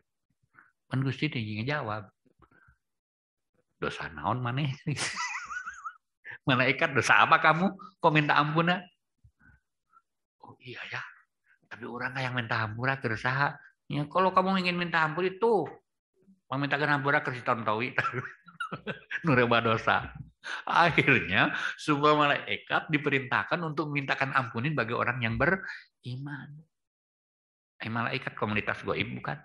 Pan Gusti teh ngejawab. Dosa naon maneh? Malaikat, dosa apa kamu? Kok minta ampuna? Oh iya ya. Tapi orang yang minta hampura ke dosa. Ya, kalau kamu ingin minta ampun itu, memintakan hampura ke si tontowi. Nureba dosa. Akhirnya, sebuah malaikat diperintahkan untuk memintakan ampunin bagi orang yang beriman. Malaikat komunitas goib bukan?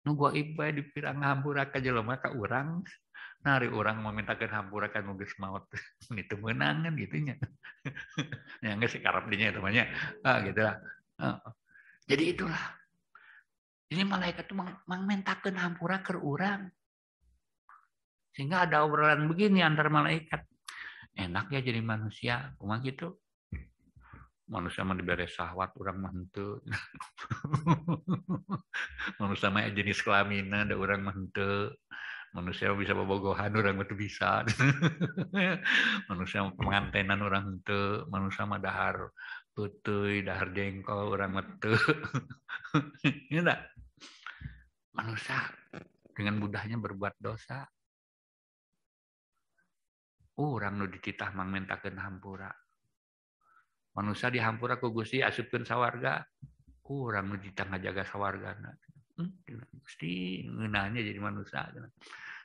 Nu goib bae dipirang hampura ka jelema ka urang. Nari orang memintakan hampura kan mungkin maut itu menang kan gitunya. Ya nggak sih karep dinya temannya. Gitu lah. Jadi itulah. Ini malaikat itu memintakan hampura ke urang. Sehingga ada obrolan begini antar malaikat. Enak ya jadi manusia, cuma gitu. Manusia mah diberi syahwat orang mah henteu. Manusia mah jenis kelaminna ada orang mah henteu. Manusia bisa bobogohan orang itu bisa. Manusia pengantenan orang itu, manusia mah dahar putui, dahar jengkol orang itu. Ini enggak? Manusia dengan mudahnya berbuat dosa. Orang nu dititah mangmentakeun hampura. Manusia dihampura ku Gusti asupkeun sawarga. Kurang nu ditangga jaga sawargana. Gusti ngeunahnya jadi manusia.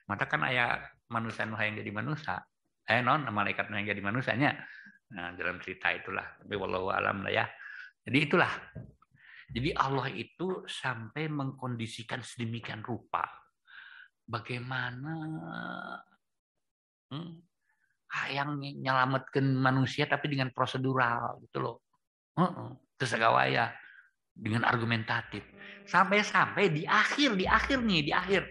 Mata kan aya manusia nu hayang jadi manusia. Non malaikat nu hayang jadi manusianya. Nah, dalam cerita itulah. Tapi wallahu alam lah ya. Jadi itulah. Jadi Allah itu sampai mengkondisikan sedemikian rupa. Bagaimana hayang nyelametkeun manusia tapi dengan prosedural gitu loh. Terus segawaya dengan argumentatif. Sampai di akhir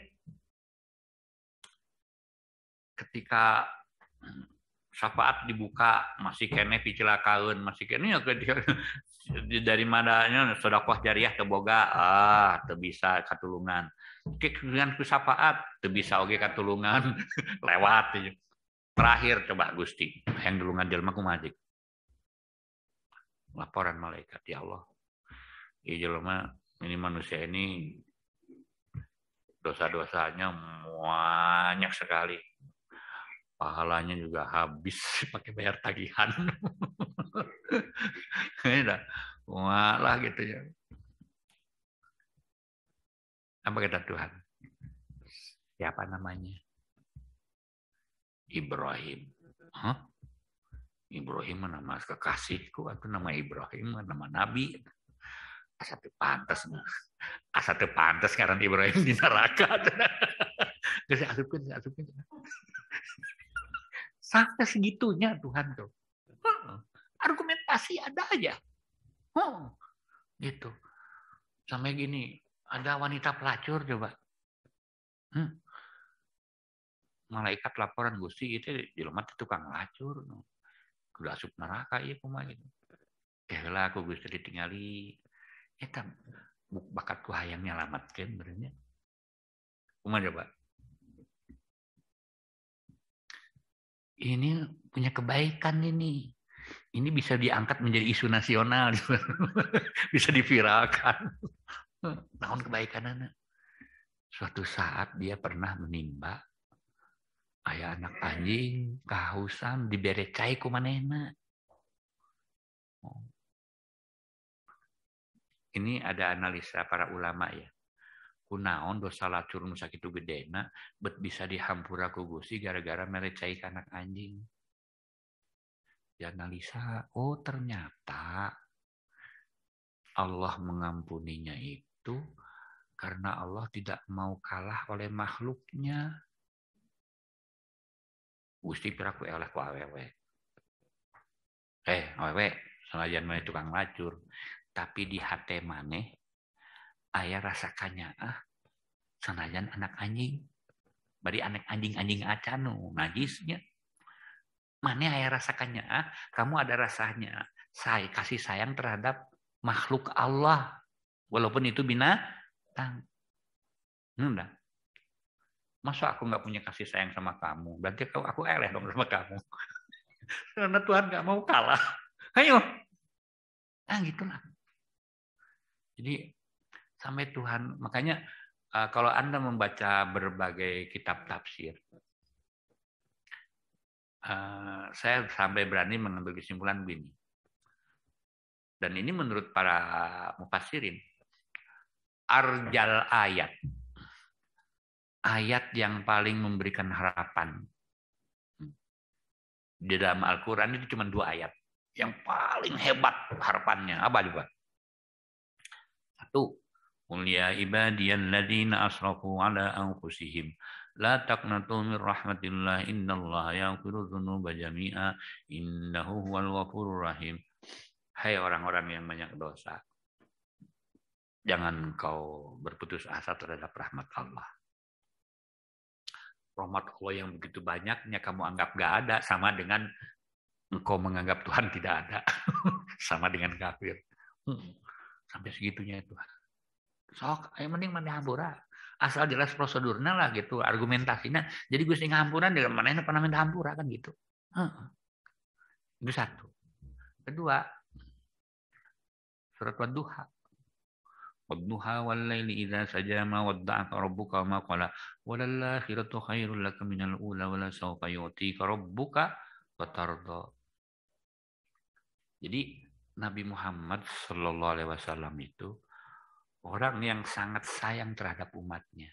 ketika syafaat dibuka masih kene picilakaeun masih kene dari mananya sedekah jariah teu boga teu bisa katulungan dengan ku syafaat teu bisa oge katulungan lewat terakhir coba Gusti yang dulungan jelema kumaha dik laporan malaikat ya Allah ieu jelema ini manusia ini dosa-dosanya banyak sekali pahalanya juga habis pakai bayar tagihan. Walah gitu ya. Apa kata Tuhan? Siapa namanya? Ibrahim. Hah? Ibrahim nama kekasihku atau nama Ibrahim nama nabi. Asa teu pantes karena Ibrahim di neraka. Geus asupkeun. Sampai segitunya Tuhan tuh. Argumentasi ada aja. Gitu. Sampai gini, ada wanita pelacur coba. Malaikat laporan Gusti itu jelema teh tukang lacur. Kudu asup neraka ieu kumaha gitu. Heula aku Gusti ditingali. Eta bakatku hayang nyalametkeun benernya. Kumaha coba? Ini punya kebaikan ini. Ini bisa diangkat menjadi isu nasional. Bisa diviralkan. Naon kebaikanana? Suatu saat dia pernah menimba aya anak anjing kehausan dibere cai ku manehna. Ini ada analisa para ulama ya. Kunaon dosa lacur nu sakitu gedena bet bisa dihampura ku Gusti gara-gara mere cai ka anak anjing. Dianalisa, oh ternyata Allah mengampuninya itu karena Allah tidak mau kalah oleh makhluknya. Gusti piraku eleh ku awewe. Awewe, sanajan maneh tukang lacur, tapi di hate maneh aya rasa kanyaah sanajan anak anjing. Bari anak anjing acan nu najisnya. Maneh aya rasa kanyaah, kamu ada rasanya kasih sayang terhadap makhluk Allah walaupun itu binatang. Udah. Masa aku nggak punya kasih sayang sama kamu? Berarti aku eleh dong sama kamu. Karena Tuhan nggak mau kalah. Ayo. Gitulah. Jadi sampai Tuhan, makanya kalau Anda membaca berbagai kitab tafsir, saya sampai berani mengambil kesimpulan begini. Dan ini menurut para mufassirin, arjal ayat yang paling memberikan harapan di dalam Al-Quran itu cuma 2 ayat yang paling hebat harapannya. Apa juga? 1, qul ya ibadiyalladzina asrafu ala anfusihim la taqnatu min rahmatillah innallaha yaghfiru dzunuba jami'a innahu huwal ghafurur rahim. Hai orang-orang yang banyak dosa, jangan kau berputus asa terhadap rahmat Allah. Rahmat Allah yang begitu banyaknya kamu anggap gak ada, sama dengan engkau menganggap Tuhan tidak ada. Sama dengan kafir. Sampai segitunya Tuhan. Sok, yang penting mana hampura. Asal jelas prosedurnya lah gitu, argumentasinya. Jadi gue sing hampuran dengan mana pernah minta hampura kan gitu. Itu 1. Kedua, surat Wadduha. Wadduha wal laili idza sajama wadda'aka rabbuka wa ma qala walal akhiratu khairul laka minal ula wala sawfa yu'tika rabbuka fatarda. Jadi Nabi Muhammad Shallallahu Alaihi Wasallam itu orang yang sangat sayang terhadap umatnya.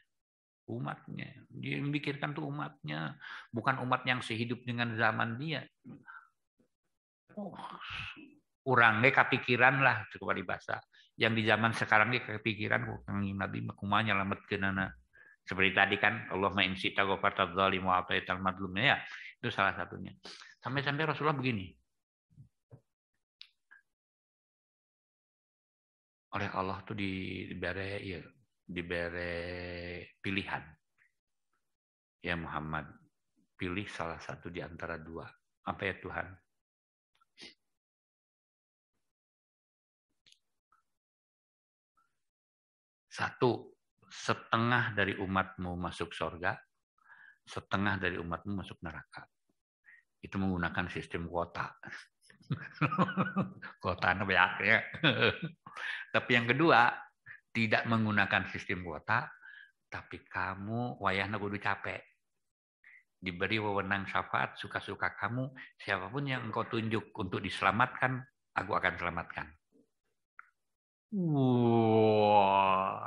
Umatnya, dia memikirkan tuh umatnya, bukan umat yang sehidup dengan zaman dia. Urangnya kepikiran lah cukup bahasa. Yang di zaman sekarang dia kepikiran Nabi kumanya lamet kenana. Seperti tadi kan Allahumma in syi'ta ghafarta dzalimu wa ataital madlumnya ya. Itu salah satunya. Sampai-sampai Rasulullah begini. Oleh Allah tuh diberi pilihan. Ya Muhammad, pilih salah satu di antara dua. Apa ya Tuhan? Satu, setengah dari umatmu masuk surga, setengah dari umatmu masuk neraka. Itu menggunakan sistem kuota. Kuota ya. Tapi yang kedua, tidak menggunakan sistem kuota, tapi kamu wayahna kudu capek. Diberi wewenang syafaat suka-suka kamu, siapapun yang engkau tunjuk untuk diselamatkan, aku akan selamatkan. Wah,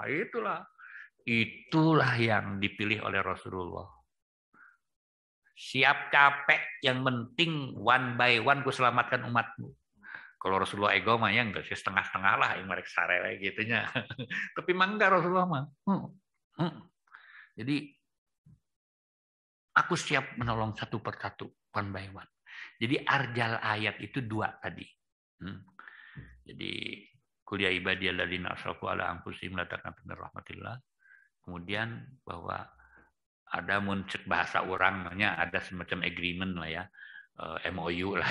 itulah yang dipilih oleh Rasulullah. Siap capek, yang penting one by one ku selamatkan umatmu. Kalau Rasulullah ego mah ya enggak sih, setengah-setengah lah yang mereka sarele gitunya. Tapi mah enggak Rasulullah mah. Jadi aku siap menolong satu persatu, one by one. Jadi arjal ayat itu dua tadi. Jadi kuliah ibadiyah ladzina asrafu ala anfusihim la taqnatu min rahmatillah. Kemudian bahwa ada muncul bahasa orang namanya ada semacam agreement lah ya, MOU lah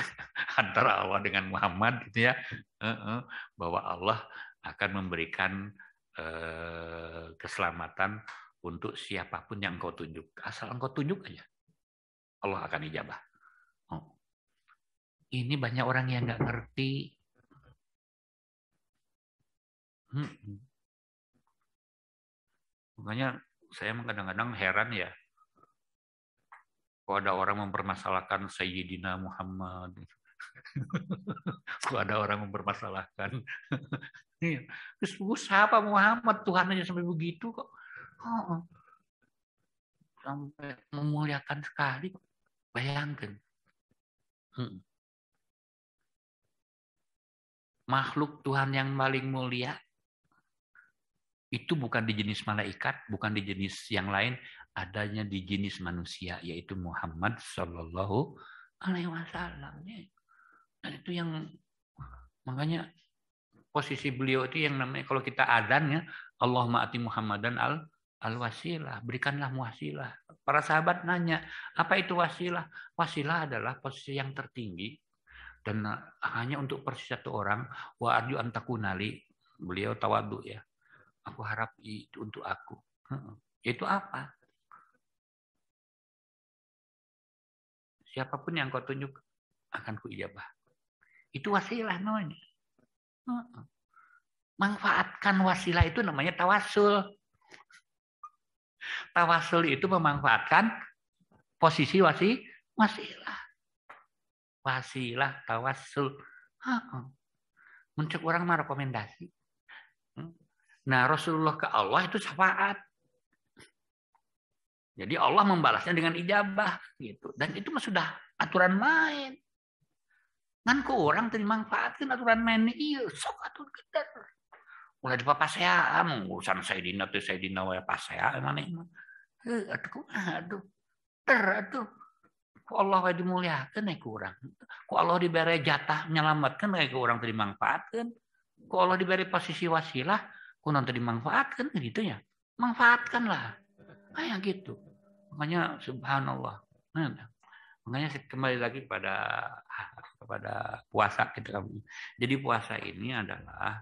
antara Allah dengan Muhammad gitu ya, bahwa Allah akan memberikan keselamatan untuk siapapun yang engkau tunjuk. Asal engkau tunjuk aja, Allah akan ijabah. Ini banyak orang yang nggak ngerti. Makanya saya kadang-kadang heran ya, kok ada orang mempermasalahkan Sayyidina Muhammad. Kok ada orang mempermasalahkan. Terus siapa Muhammad, Tuhan aja sampai begitu kok. Sampai memuliakan sekali. Bayangkan. Makhluk Tuhan yang paling mulia itu bukan di jenis malaikat, bukan di jenis yang lain, adanya di jenis manusia, yaitu Muhammad Sallallahu Alaihi Wasallam. Dan itu yang makanya posisi beliau itu yang namanya kalau kita adzan ya, Allahumma ati Muhammadan al-wasilah, berikanlah wasilah. Para sahabat nanya, apa itu wasilah? Wasilah adalah posisi yang tertinggi dan hanya untuk persis satu orang. Wa arju antakunali, beliau tawadu ya. Aku harap itu untuk aku. Itu apa? Siapapun yang kau tunjuk akan kuijabah. Itu wasilah namanya. Manfaatkan wasilah itu namanya tawasul. Tawasul itu memanfaatkan posisi wasilah. Wasilah, tawasul. Mencek orang mah rekomendasi. Nah, Rasulullah ke Allah itu syafaat. Jadi Allah membalasnya dengan ijabah gitu. Dan itu mah sudah aturan main. Ngan ku orang terima manfaatkan aturan main iya sok aturan geder. Ulah di papasea urusan Sayyidina teh Sayyidina wae pasea maneh mah. Aduh. Aduh. Ku Allah wae dimuliakeun ku urang. Ku Allah dibere jatah menyelamatkan ku urang teu dimanfaatkeun. Ku Allah diberi posisi wasilah ku non teu dimanfaatkeun gitu ya. Manfaatkanlah. Kayak gitu. Makanya subhanallah. Makanya kembali lagi kepada puasa kita. Jadi puasa ini adalah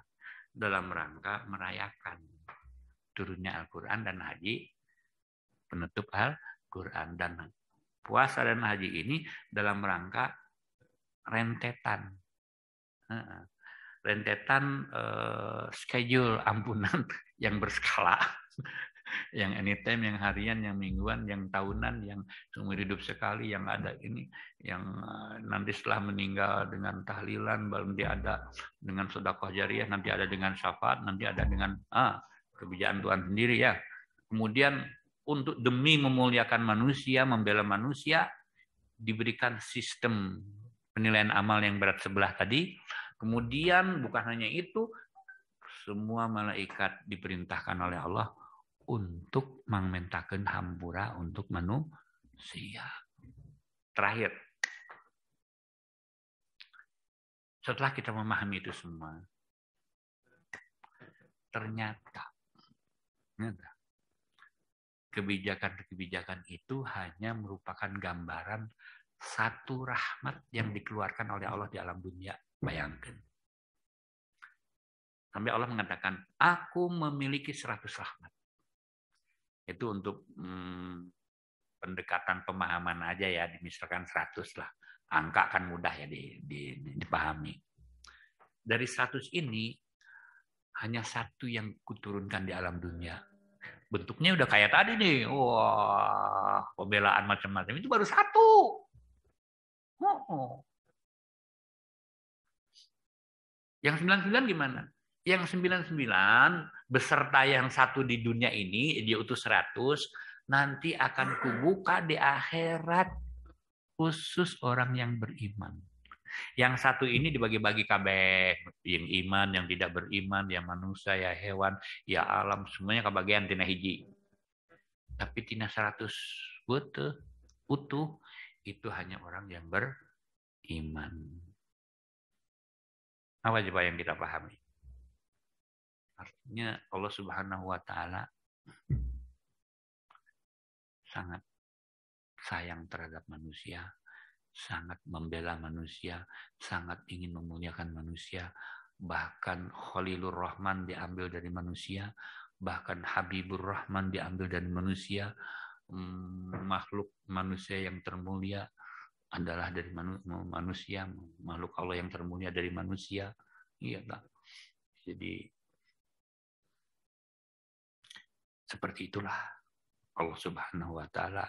dalam rangka merayakan turunnya Al-Quran dan haji, penutup Al-Quran, dan puasa dan haji ini dalam rangka rentetan schedule ampunan yang berskala. Yang anytime, yang harian, yang mingguan, yang tahunan, yang seumur hidup sekali, yang ada ini, yang nanti setelah meninggal dengan tahlilan, baru dia ada dengan sedekah jariah, nanti ada dengan syafaat, nanti ada dengan kebijakan Tuhan sendiri ya. Kemudian untuk demi memuliakan manusia, membela manusia, diberikan sistem penilaian amal yang berat sebelah tadi. Kemudian bukan hanya itu, semua malaikat diperintahkan oleh Allah untuk mangmentakeun hampura untuk manusia. Terakhir, setelah kita memahami itu semua, ternyata kebijakan-kebijakan itu hanya merupakan gambaran satu rahmat yang dikeluarkan oleh Allah di alam dunia. Bayangkan. Sampai Allah mengatakan, aku memiliki 100 rahmat. Itu untuk pendekatan pemahaman aja ya, misalkan 100 lah. Angka kan mudah ya dipahami. Dari 100 ini, hanya satu yang kuturunkan di alam dunia. Bentuknya udah kayak tadi nih. Wah, pembelaan macam-macam. Itu baru satu. Yang 99 gimana? Yang 99 beserta yang satu di dunia ini, dia utus 100, nanti akan kubuka di akhirat khusus orang yang beriman. Yang satu ini dibagi-bagi kabeh, yang iman, yang tidak beriman, yang manusia, ya hewan, ya alam, semuanya kebagian tina hiji. Tapi tina 100 utuh, itu hanya orang yang beriman. Apa coba yang kita pahami? Artinya Allah Subhanahu wa Ta'ala sangat sayang terhadap manusia, sangat membela manusia, sangat ingin memuliakan manusia. Bahkan Khalilur Rahman diambil dari manusia, bahkan Habibur Rahman diambil dari manusia. Makhluk manusia yang termulia adalah dari manusia, makhluk Allah yang termulia dari manusia. Iya tak? Jadi seperti itulah Allah Subhanahu wa Ta'ala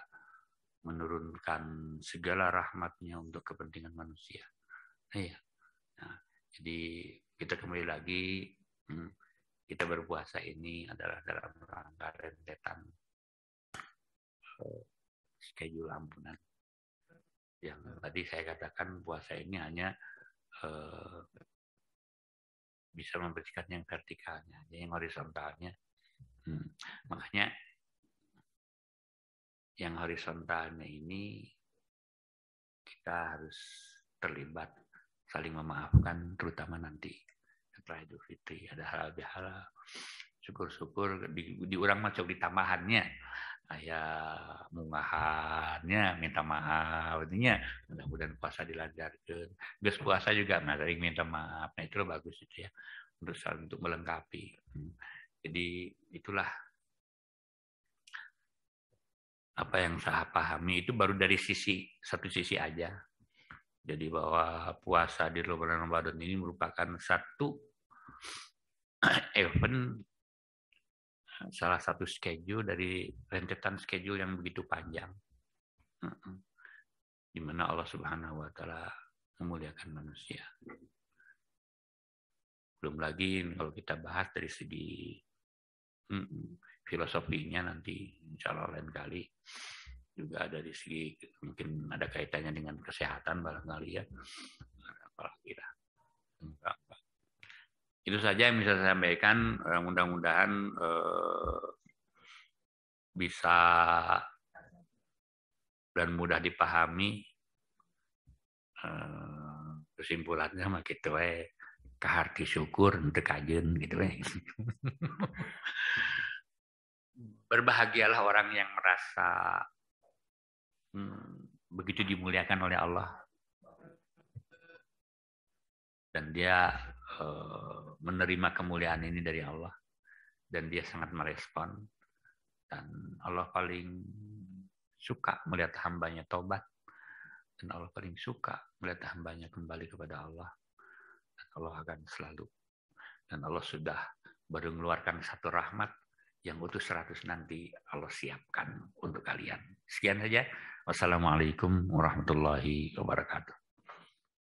menurunkan segala rahmatnya untuk kepentingan manusia. Iya. Nah, jadi kita kembali lagi, kita berpuasa ini adalah dalam rangka rentetan schedule ampunan. Yang tadi saya katakan puasa ini hanya bisa membersihkan yang vertikalnya, yang horizontalnya. Makanya yang horizontalnya ini kita harus terlibat saling memaafkan, terutama nanti setelah Idul Fitri ada halal, syukur-syukur di urang macam ditambahannya, ayah mungahannya minta maaf, artinya mudah-mudahan puasa dilancarkan, geus puasa juga sering minta maaf, nah itu bagus itu ya untuk melengkapi. Jadi itulah apa yang saya pahami, itu baru dari satu sisi aja. Jadi bahwa puasa di bulan Ramadan ini merupakan satu event, salah satu schedule dari rentetan schedule yang begitu panjang. Di mana Allah Subhanahu wa Ta'ala memuliakan manusia. Belum lagi kalau kita bahas dari segi filosofinya nanti insya Allah lain kali juga ada di segi mungkin ada kaitannya dengan kesehatan barangkali ya, apalagi lah. Itu saja yang bisa saya sampaikan. Mudah-mudahan bisa dan mudah dipahami. Kesimpulannya mah gitu kaharti syukur untuk kajen gitu Berbahagialah orang yang merasa begitu dimuliakan oleh Allah dan dia menerima kemuliaan ini dari Allah dan dia sangat merespon, dan Allah paling suka melihat hambanya tobat, dan Allah paling suka melihat hambanya kembali kepada Allah, dan Allah akan selalu, dan Allah sudah baru mengeluarkan satu rahmat yang utuh 100 nanti Allah siapkan untuk kalian. Sekian saja. Wassalamualaikum warahmatullahi wabarakatuh.